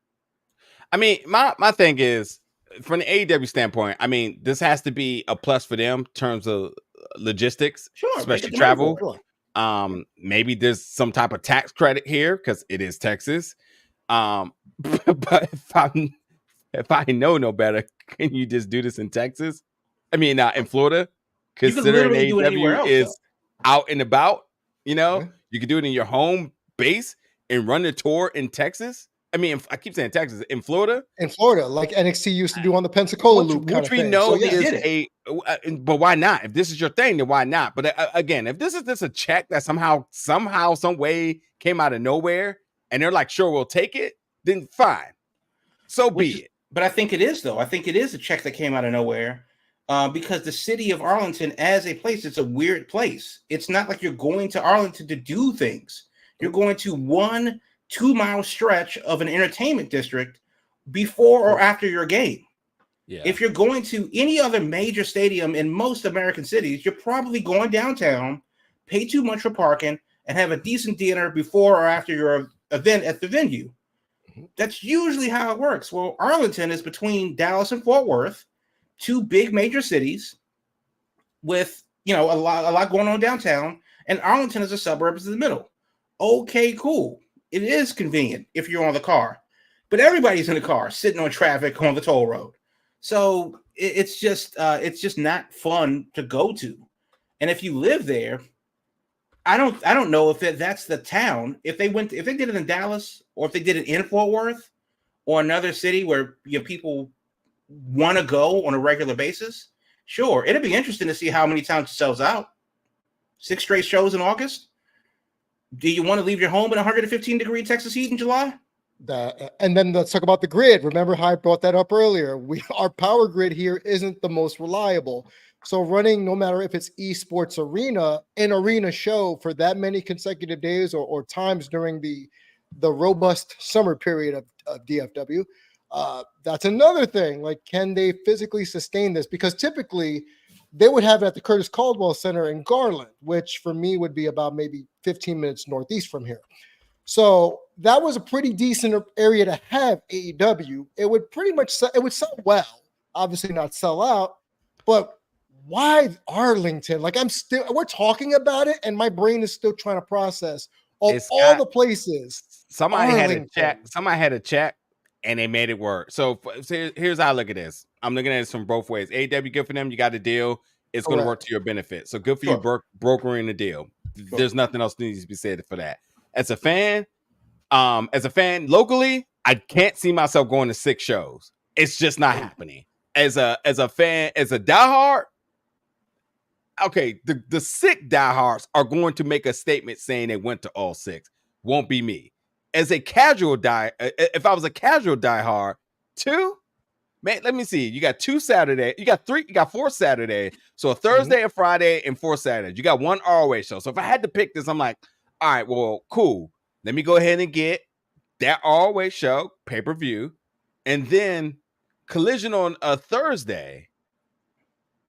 I mean, my thing is from the AEW standpoint. I mean, this has to be a plus for them in terms of logistics, Sure, they especially get the money travel. for it. Sure. Maybe there's some type of tax credit here because it is Texas. But if I know no better, can you just do this in Texas? I mean, in Florida, You can considering literally do it anywhere AEW else, is though. out and about. You know, Yeah. you can do it in your home base and run the tour in Texas. I mean, I keep saying Texas, in Florida, In Florida, like NXT used to do on the Pensacola loop kind which of we thing. know So, they is did but why not? If this is your thing, then why not? But again, if this is just a check that somehow, some way came out of nowhere, and they're like, sure, we'll take it, then fine, so be it. But I think it is, though. I think it is a check that came out of nowhere, because the city of Arlington, as a place, it's a weird place. It's not like you're going to Arlington to do things. You're going to 1 2-mile stretch of an entertainment district before or after your game. Yeah. If you're going to any other major stadium in most American cities, you're probably going downtown, pay too much for parking, and have a decent dinner before or after your event at the venue. That's usually how it works. Well, Arlington is between Dallas and Fort Worth, 2 big major cities with, a lot going on downtown, and Arlington is a suburb in the middle. Okay, cool. It is convenient if you're on the car, but everybody's in the car sitting on traffic on the toll road. So it's just not fun to go to. And if you live there, I don't know if that's the town. If they did it in Dallas, or if they did it in Fort Worth or another city where people want to go on a regular basis, sure, it'd be interesting to see how many times it sells out. 6 straight shows in August. Do you want to leave your home in 115-degree Texas heat in July? And then let's talk about the grid. Remember how I brought that up earlier? Our power grid here isn't the most reliable. So running, no matter if it's esports arena, an arena show for that many consecutive days or times during the robust summer period of DFW, that's another thing. Like, can they physically sustain this? Because typically they would have it at the Curtis Caldwell Center in Garland, which for me would be about maybe 15 minutes northeast from here. So that was a pretty decent area to have AEW. It would sell well, obviously not sell out, but why Arlington? Like, we're talking about it, and my brain is still trying to process all the places. Somebody had a check, and they made it work. So here's how I look at this. I'm looking at this from both ways. AEW, good for them. You got a deal. It's going to work to your benefit. So good for you brokering the deal. Sure. There's nothing else needs to be said for that. As a fan locally, I can't see myself going to 6 shows. It's just not happening. As a fan, as a diehard, okay, the sick diehards are going to make a statement saying they went to all 6. Won't be me. As a casual if I was a casual diehard, 2, man, let me see. You got 2 Saturday, you got 4 Saturday. So a Thursday, a Friday, and 4 Saturdays. You got 1 ROH show. So if I had to pick this, I'm like, all right, well, cool. Let me go ahead and get that ROH show, pay-per-view, and then Collision on a Thursday.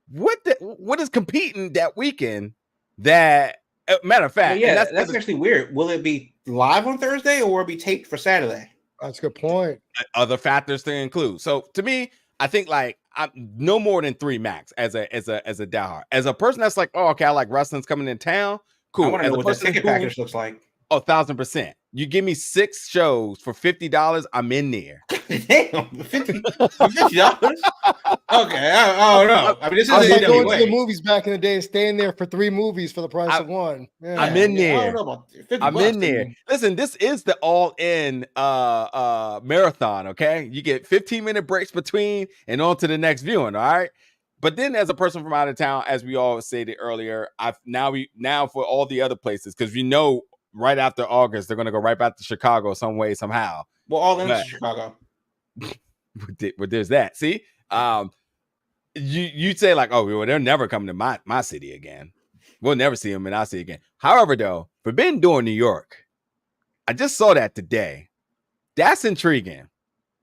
What is competing that weekend? That matter of fact, that's actually weird. Will it be live on Thursday, or will it be taped for Saturday? That's a good point. Other factors to include. So to me, I think I'm no more than 3 max as a diehard. As a person that's like, oh, okay, I like wrestling's coming in town. Cool. I want to know what the ticket package looks like. 1,000%. You give me 6 shows for $50, I'm in there. Damn, $50. Okay, I don't know. I mean, this is like going to the movies back in the day, staying there for 3 movies for the price of 1. Yeah, I'm in there. I don't know about $50. I'm in there. Listen, this is the all-in marathon. Okay, you get 15-minute breaks between and on to the next viewing. All right. But then, as a person from out of town, as we all stated earlier, now for all the other places, because we know right after August they're going to go right back to Chicago some way somehow. Well, all in Chicago. Well, there's that. See, you'd say like, oh, well, they're never coming to my city again. We'll never see them in our city again. However, though, Forbidden Door, New York, I just saw that today. That's intriguing.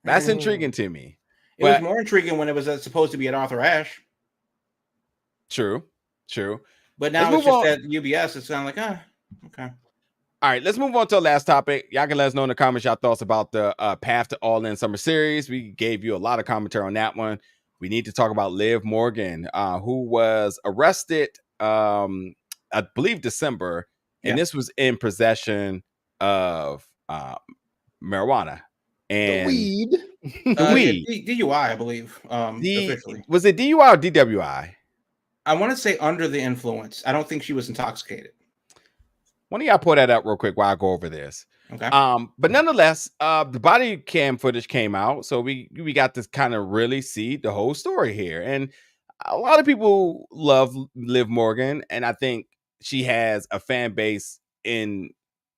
That's intriguing to me. It was more intriguing when it was supposed to be at Arthur Ashe. True. But now it's just at UBS. It's kind of like, okay. All right, let's move on to the last topic. Y'all can let us know in the comments y'all thoughts about the path to All In Summer Series. We gave you a lot of commentary on that one. We need to talk about Liv Morgan, who was arrested, I believe December, and this was in possession of marijuana The and weed. the weed. DUI, I believe, officially. Was it DUI or DWI? I want to say under the influence. I don't think she was intoxicated. One of y'all pull that up real quick while I go over this. Okay. But nonetheless, the body cam footage came out, so we got to kind of really see the whole story here. And a lot of people love Liv Morgan, and I think she has a fan base in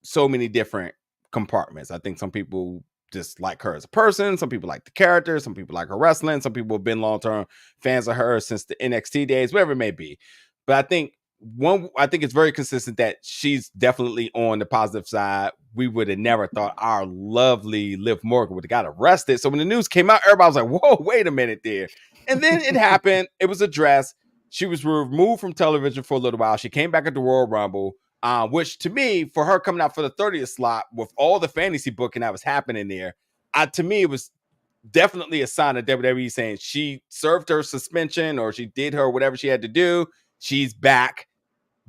so many different compartments. I think some people just like her as a person, some people like the character, some people like her wrestling, some people have been long-term fans of her since the NXT days, whatever it may be. But I think it's very consistent that she's definitely on the positive side. We would have never thought our lovely Liv Morgan would have got arrested. So when the news came out, everybody was like, whoa, wait a minute there. And then it happened. It was addressed. She was removed from television for a little while. She came back at the Royal Rumble, which to me, for her coming out for the 30th slot with all the fantasy booking that was happening there, to me, it was definitely a sign of WWE saying she served her suspension or she did her whatever she had to do. She's back.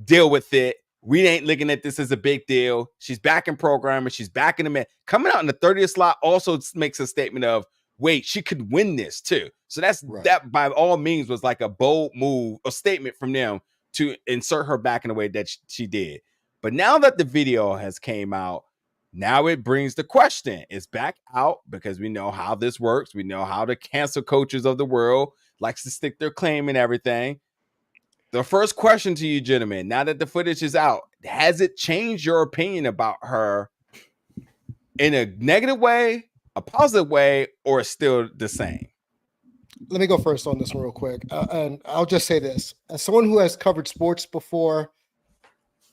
Deal with it. We ain't looking at this as a big deal. She's back in programming. She's back in the man. Coming out in the 30th slot also makes a statement of, wait, she could win this too. So that by all means was like a bold move, a statement from them to insert her back in the way that she did. But now that the video has came out, now it brings the question. It's back out because we know how this works. We know how the cancel coaches of the world likes to stick their claim and everything. The first question to you, gentlemen, now that the footage is out, has it changed your opinion about her in a negative way, a positive way, or still the same? Let me go first on this one real quick. And I'll just say this. As someone who has covered sports before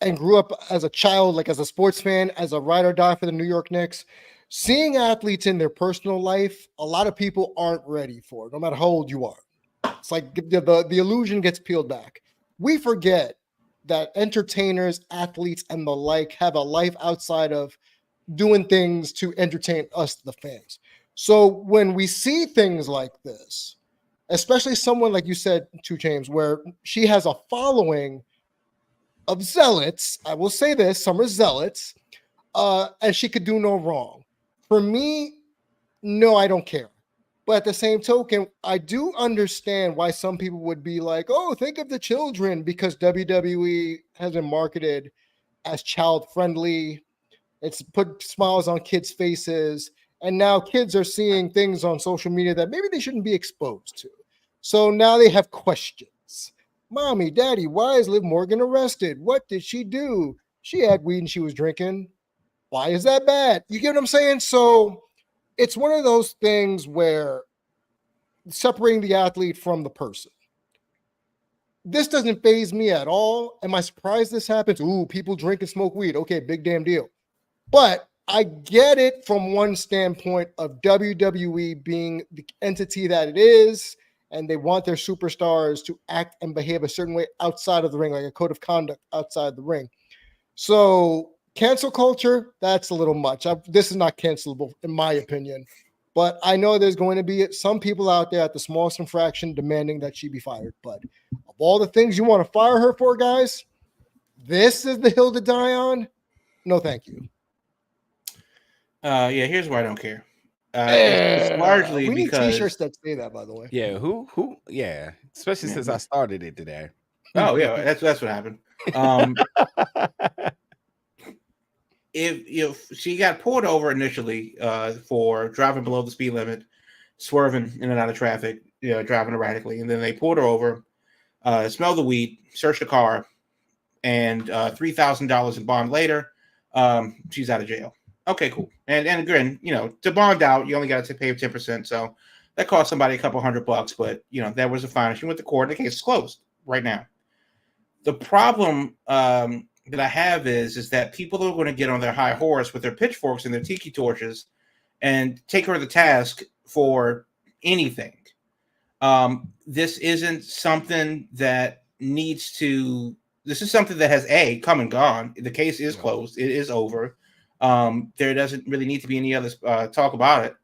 and grew up as a child, like as a sports fan, as a ride or die for the New York Knicks, seeing athletes in their personal life, a lot of people aren't ready for it, no matter how old you are. It's like the illusion gets peeled back. We forget that entertainers, athletes, and the like have a life outside of doing things to entertain us, the fans. So when we see things like this, especially someone like you said, 2 Chainz, where she has a following of zealots, I will say this, some are zealots, and she could do no wrong. For me, no, I don't care. But at the same token, I do understand why some people would be like, oh, think of the children, because WWE has been marketed as child-friendly. It's put smiles on kids' faces. And now kids are seeing things on social media that maybe they shouldn't be exposed to. So now they have questions. Mommy, Daddy, why is Liv Morgan arrested? What did she do? She had weed and she was drinking. Why is that bad? You get what I'm saying? So it's one of those things where separating the athlete from the person. This doesn't faze me at all. Am I surprised this happens? Ooh, people drink and smoke weed. Okay, big damn deal. But I get it from one standpoint of WWE being the entity that it is, and they want their superstars to act and behave a certain way outside of the ring, like a code of conduct outside the ring. So cancel culture, that's a little much. This is not cancelable, in my opinion. But I know there's going to be some people out there at the smallest infraction demanding that she be fired. But of all the things you want to fire her for, guys, this is the hill to die on. No, thank you. Yeah, here's why I don't care. It's largely we need because T-shirts that say that, by the way. Yeah, who? Yeah, especially since I started it today. Oh yeah, that's what happened. If she got pulled over initially for driving below the speed limit, swerving in and out of traffic, driving erratically, and then they pulled her over, smelled the weed, searched the car, and $3,000 in bond later, she's out of jail. Okay, cool. And again, to bond out, you only got to pay 10%, so that cost somebody a couple $100, but that was a fine. She went to court, and the case is closed right now. The problem that I have is that people are going to get on their high horse with their pitchforks and their tiki torches and take her to task for anything. This isn't something that needs to this is something that has come and gone. The case is closed. It is over. There doesn't really need to be any other talk about it.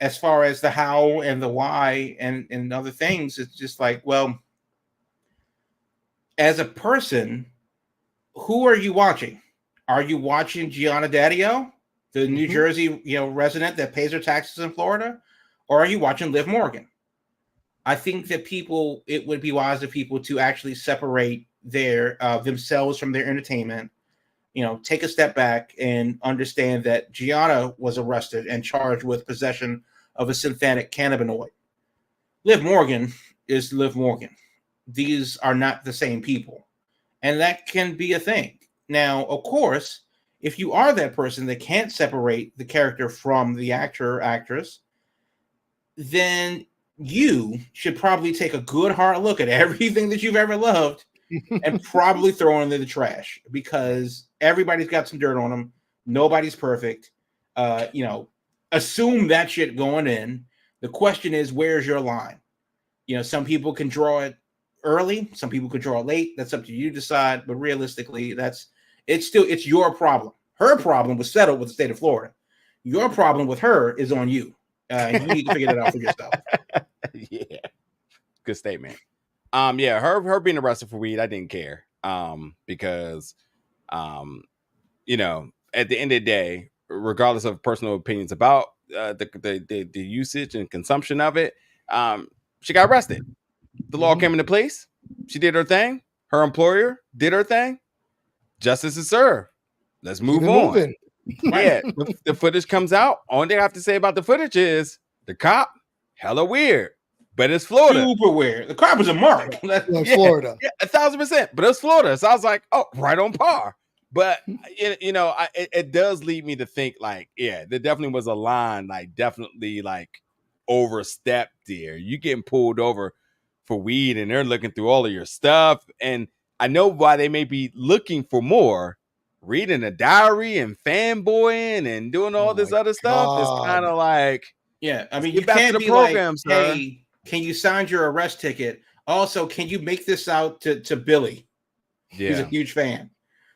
As far as the how and the why and other things, it's just like, well, as a person, who are you watching? Are you watching Gianna Daddio, the New Jersey resident that pays her taxes in Florida, or are you watching Liv Morgan? I think that it would be wise of people to actually separate their themselves from their entertainment. Take a step back and understand that Gianna was arrested and charged with possession of a synthetic cannabinoid. Liv Morgan is Liv Morgan. These are not the same people. And that can be a thing. Now, of course, if you are that person that can't separate the character from the actor or actress, then you should probably take a good hard look at everything that you've ever loved and probably throw it into the trash, because everybody's got some dirt on them. Nobody's perfect. Assume that shit going in. The question is, where's your line? Some people can draw it early. Some people can draw it late. That's up to you to decide. But realistically, it's your problem. Her problem was settled with the state of Florida. Your problem with her is on you. You need to figure that out for yourself. Yeah. Good statement. Her being arrested for weed, I didn't care. Because at the end of the day, regardless of personal opinions about the usage and consumption of it, she got arrested. The law came into place. She did her thing. Her employer did her thing. Justice is served. Let's move on. Yeah, the footage comes out. Only thing I have to say about the footage is the cop, hella weird. But it's Florida. Super weird. The cop was a mark. Florida. Yeah, 1,000%. But it's Florida. So I was like, oh, right on par. But, it does lead me to think, like, yeah, there definitely was a line, like, definitely, like, overstepped there. You getting pulled over for weed and they're looking through all of your stuff. And I know why they may be looking for more. Reading a diary and fanboying and doing all this other stuff is kind of like, yeah, I mean, you can't be program, like, hey, can you sign your arrest ticket? Also, can you make this out to Billy? Yeah. He's a huge fan.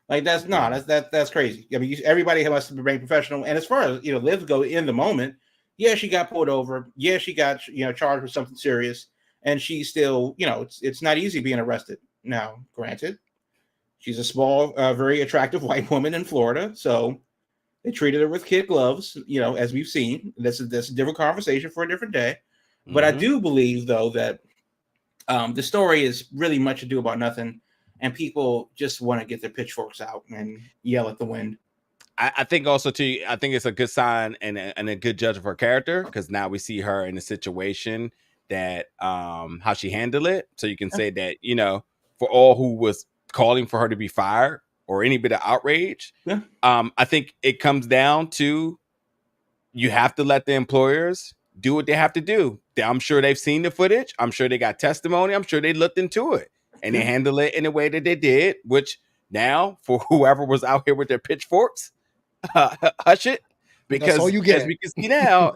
Like, that's crazy. I mean, everybody must remain professional. And as far as, Liv go in the moment, yeah, she got pulled over. Yeah, she got, charged with something serious. And she's still, it's not easy being arrested. Now, granted, she's a small, very attractive white woman in Florida. So they treated her with kid gloves, as we've seen. That's a different conversation for a different day. But I do believe, though, that the story is really much ado about nothing. And people just want to get their pitchforks out and yell at the wind. I think also, too, I think it's a good sign and a good judge of her character, because now we see her in a situation that how she handled it. So you can say that, for all who was calling for her to be fired or any bit of outrage, I think it comes down to you have to let the employers do what they have to do. I'm sure they've seen the footage. I'm sure they got testimony. I'm sure they looked into it and they handle it in the way that they did, which now for whoever was out here with their pitchforks, hush it, because all you get. As we can see now,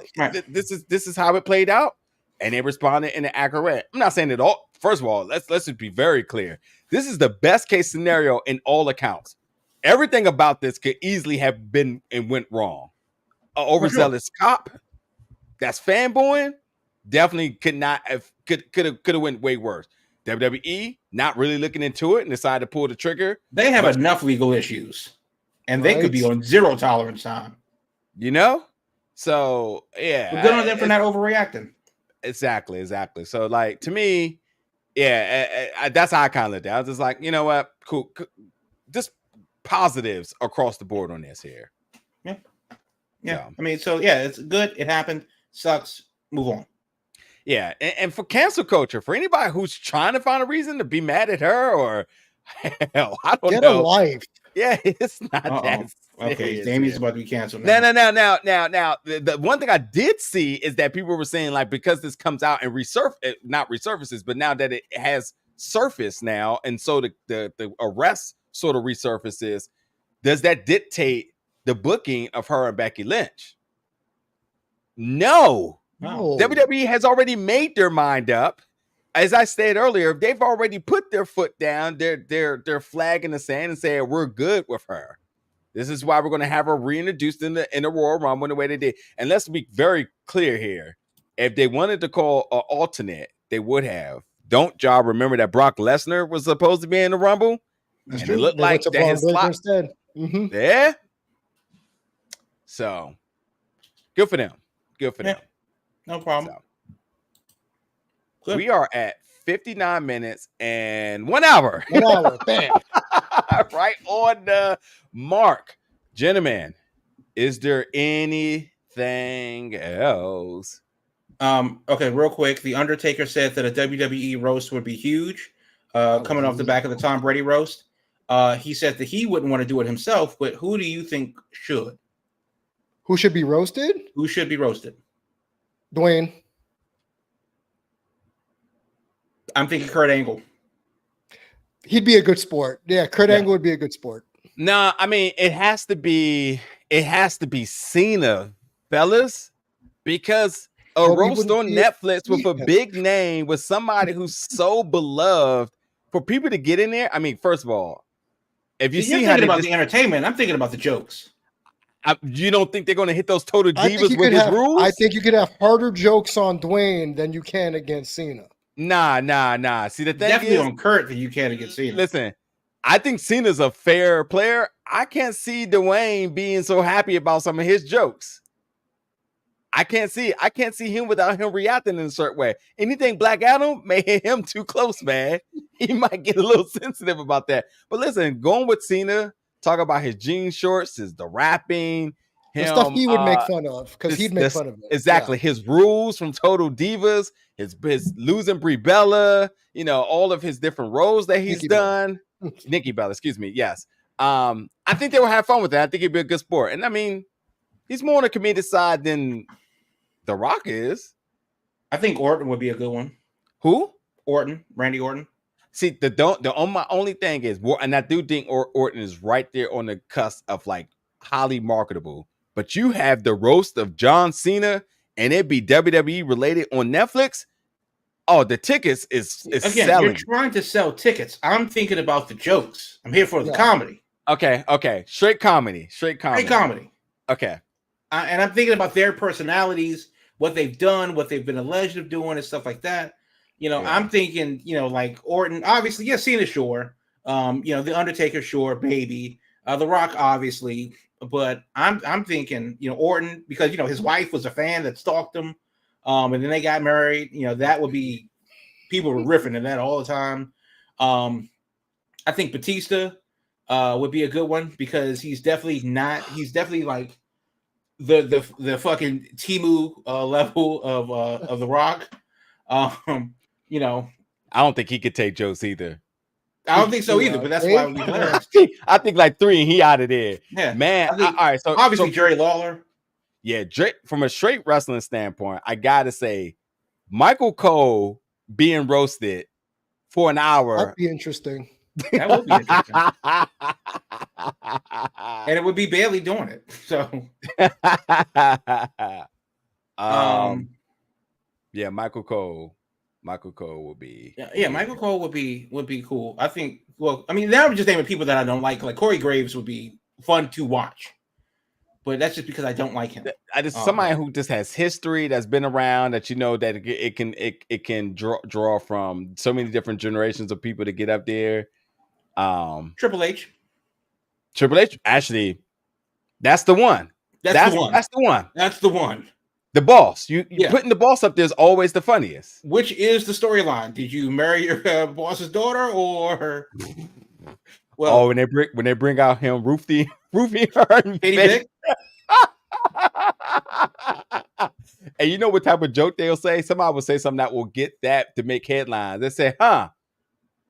this is how it played out. And they responded in an accurate. I'm not saying it all. First of all, let's just be very clear. This is the best case scenario in all accounts. Everything about this could easily have been and went wrong. An overzealous cop that's fanboying definitely could have went way worse. WWE not really looking into it and decided to pull the trigger. They have enough legal issues, and they could be on zero tolerance time. So yeah, but good on them for not overreacting. Exactly. So, like, to me, that's how I kind of looked at it. I was just like, you know what, cool. Just positives across the board on this here. Yeah. So. I mean, so yeah, it's good. It happened. Sucks. Move on. Yeah, and for cancel culture, for anybody who's trying to find a reason to be mad at her or hell, I don't know. Get a life. Yeah, it's not that. Okay, Damien's about to be canceled. Now. The one thing I did see is that people were saying, like, because this comes out and not resurfaces, but now that it has surfaced now, and so the arrest sort of resurfaces, does that dictate the booking of her and Becky Lynch? No. WWE has already made their mind up as I stated earlier, they've already put their foot down, their flag in the sand, and saying we're good with her. This is why we're going to have her reintroduced in the Royal Rumble the way they did. And let's be very clear here: if they wanted to call an alternate, they would have. Don't y'all remember that Brock Lesnar was supposed to be in the Rumble? That's and true. it looked They like went to that Braun his Breaker slot instead. Mm-hmm. yeah. So good for them. Good for them. No problem. So, we are at 59 minutes and 1 hour. 1 hour. Bam. Right on the mark. Gentlemen, is there anything else? Okay, real quick. The Undertaker said that a WWE roast would be huge. Coming off the back of the Tom Brady roast. He said that he wouldn't want to do it himself, but who do you think should? Who should be roasted? Who should be roasted? Dwayne. I'm thinking Kurt Angle. He'd be a good sport. Yeah, Kurt Angle would be a good sport. No, I mean it has to be Cena, fellas, because a roast on Netflix with a big name with somebody who's so beloved for people to get in there. I mean, first of all, if you see you're thinking about the entertainment, I'm thinking about the jokes. You don't think they're going to hit those total divas with his rules? I think you could have harder jokes on Dwayne than you can against Cena. Nah. See, the thing definitely is, on Kurt that you can against Cena. Listen, I think Cena's a fair player. I can't see Dwayne being so happy about some of his jokes. I can't see him without him reacting in a certain way. Anything Black Adam may hit him too close, man. He might get a little sensitive about that. But listen, going with Cena, talk about his jean shorts, the rapping, the stuff he would make fun of, because he'd make fun of it. Exactly. Yeah. His rules from Total Divas, his losing Brie Bella, all of his different roles that he's done. Nikki Bella, excuse me. Yes. I think they will have fun with that. I think he'd be a good sport. And I mean, he's more on the comedic side than The Rock is. I think Orton would be a good one. Who? Orton, Randy Orton. See, my only thing is, and I do think Orton is right there on the cusp of like highly marketable. But you have the roast of John Cena, and it be WWE related on Netflix. Oh, the tickets is again, selling. You're trying to sell tickets. I'm thinking about the jokes. I'm here for the comedy. Okay. Straight comedy. Okay. And I'm thinking about their personalities, what they've done, what they've been alleged of doing, and stuff like that. I'm thinking, like Orton, obviously, Cena, sure. The Undertaker, sure, baby. The Rock, obviously. But I'm thinking, Orton, because his wife was a fan that stalked him, and then they got married. That would be, people were riffing in that all the time. I think Batista would be a good one, because he's definitely like the fucking Timu level of The Rock. I don't think he could take jokes either. I don't think so either, but that's why we learned. I think like 3 and he out of there. Yeah, man. All right, so obviously Jerry Lawler. Yeah, from a straight wrestling standpoint, I gotta say, Michael Cole being roasted for an hour. That'd be interesting. That would be interesting. And it would be Bailey doing it. So yeah, Michael Cole would be Michael Cole would be cool. I think, well, I mean, now I'm just naming people that I don't like Corey Graves would be fun to watch. But that's just because I don't like him. I just somebody who just has history, that's been around, that that it can draw from so many different generations of people to get up there. Triple H, actually, that's the one. That's the one. The boss. You putting the boss up there is always the funniest. Which is the storyline? Did you marry your boss's daughter, or well? When they bring out him, Roofy, and Vic. And you know what type of joke they'll say? Somebody will say something that will get that to make headlines. They say,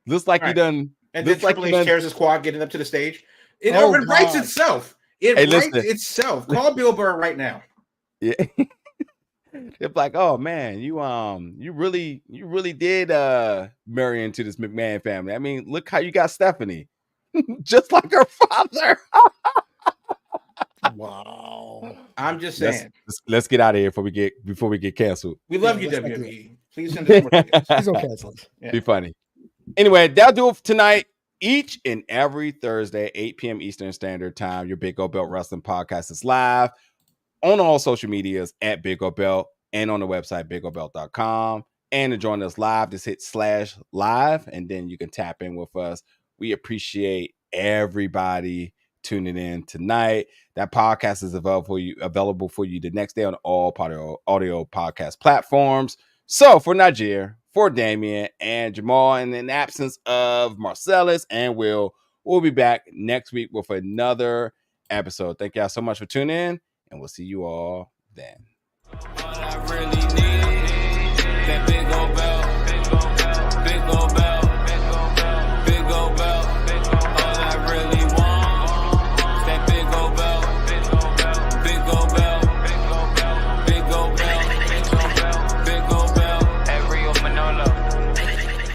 looks like you done. And then Triple H tears his quad getting up to the stage. It writes itself. It writes itself. Call Bill Burr right now. Yeah. They're like, oh man, you really did marry into this McMahon family. I mean, look how you got Stephanie, just like her father. Wow. I'm just saying. Let's get out of here before we get canceled. We love you, WWE. Please send us more tickets. Please don't cancel us. Yeah. Be funny. Anyway, that'll do it for tonight. Each and every Thursday, 8 p.m. Eastern Standard Time, your Big O Belt Wrestling Podcast is live on all social medias at Big O Belt and on the website, bigobelt.com. And to join us live, just hit /live, and then you can tap in with us. We appreciate everybody tuning in tonight. That podcast is available for you the next day on all audio podcast platforms. So for Najir, for Damian and Jamal, and in the absence of Marcellus and Will, we'll be back next week with another episode. Thank y'all so much for tuning in, and we'll see you all then. All I really need, that big old belt, big old belt.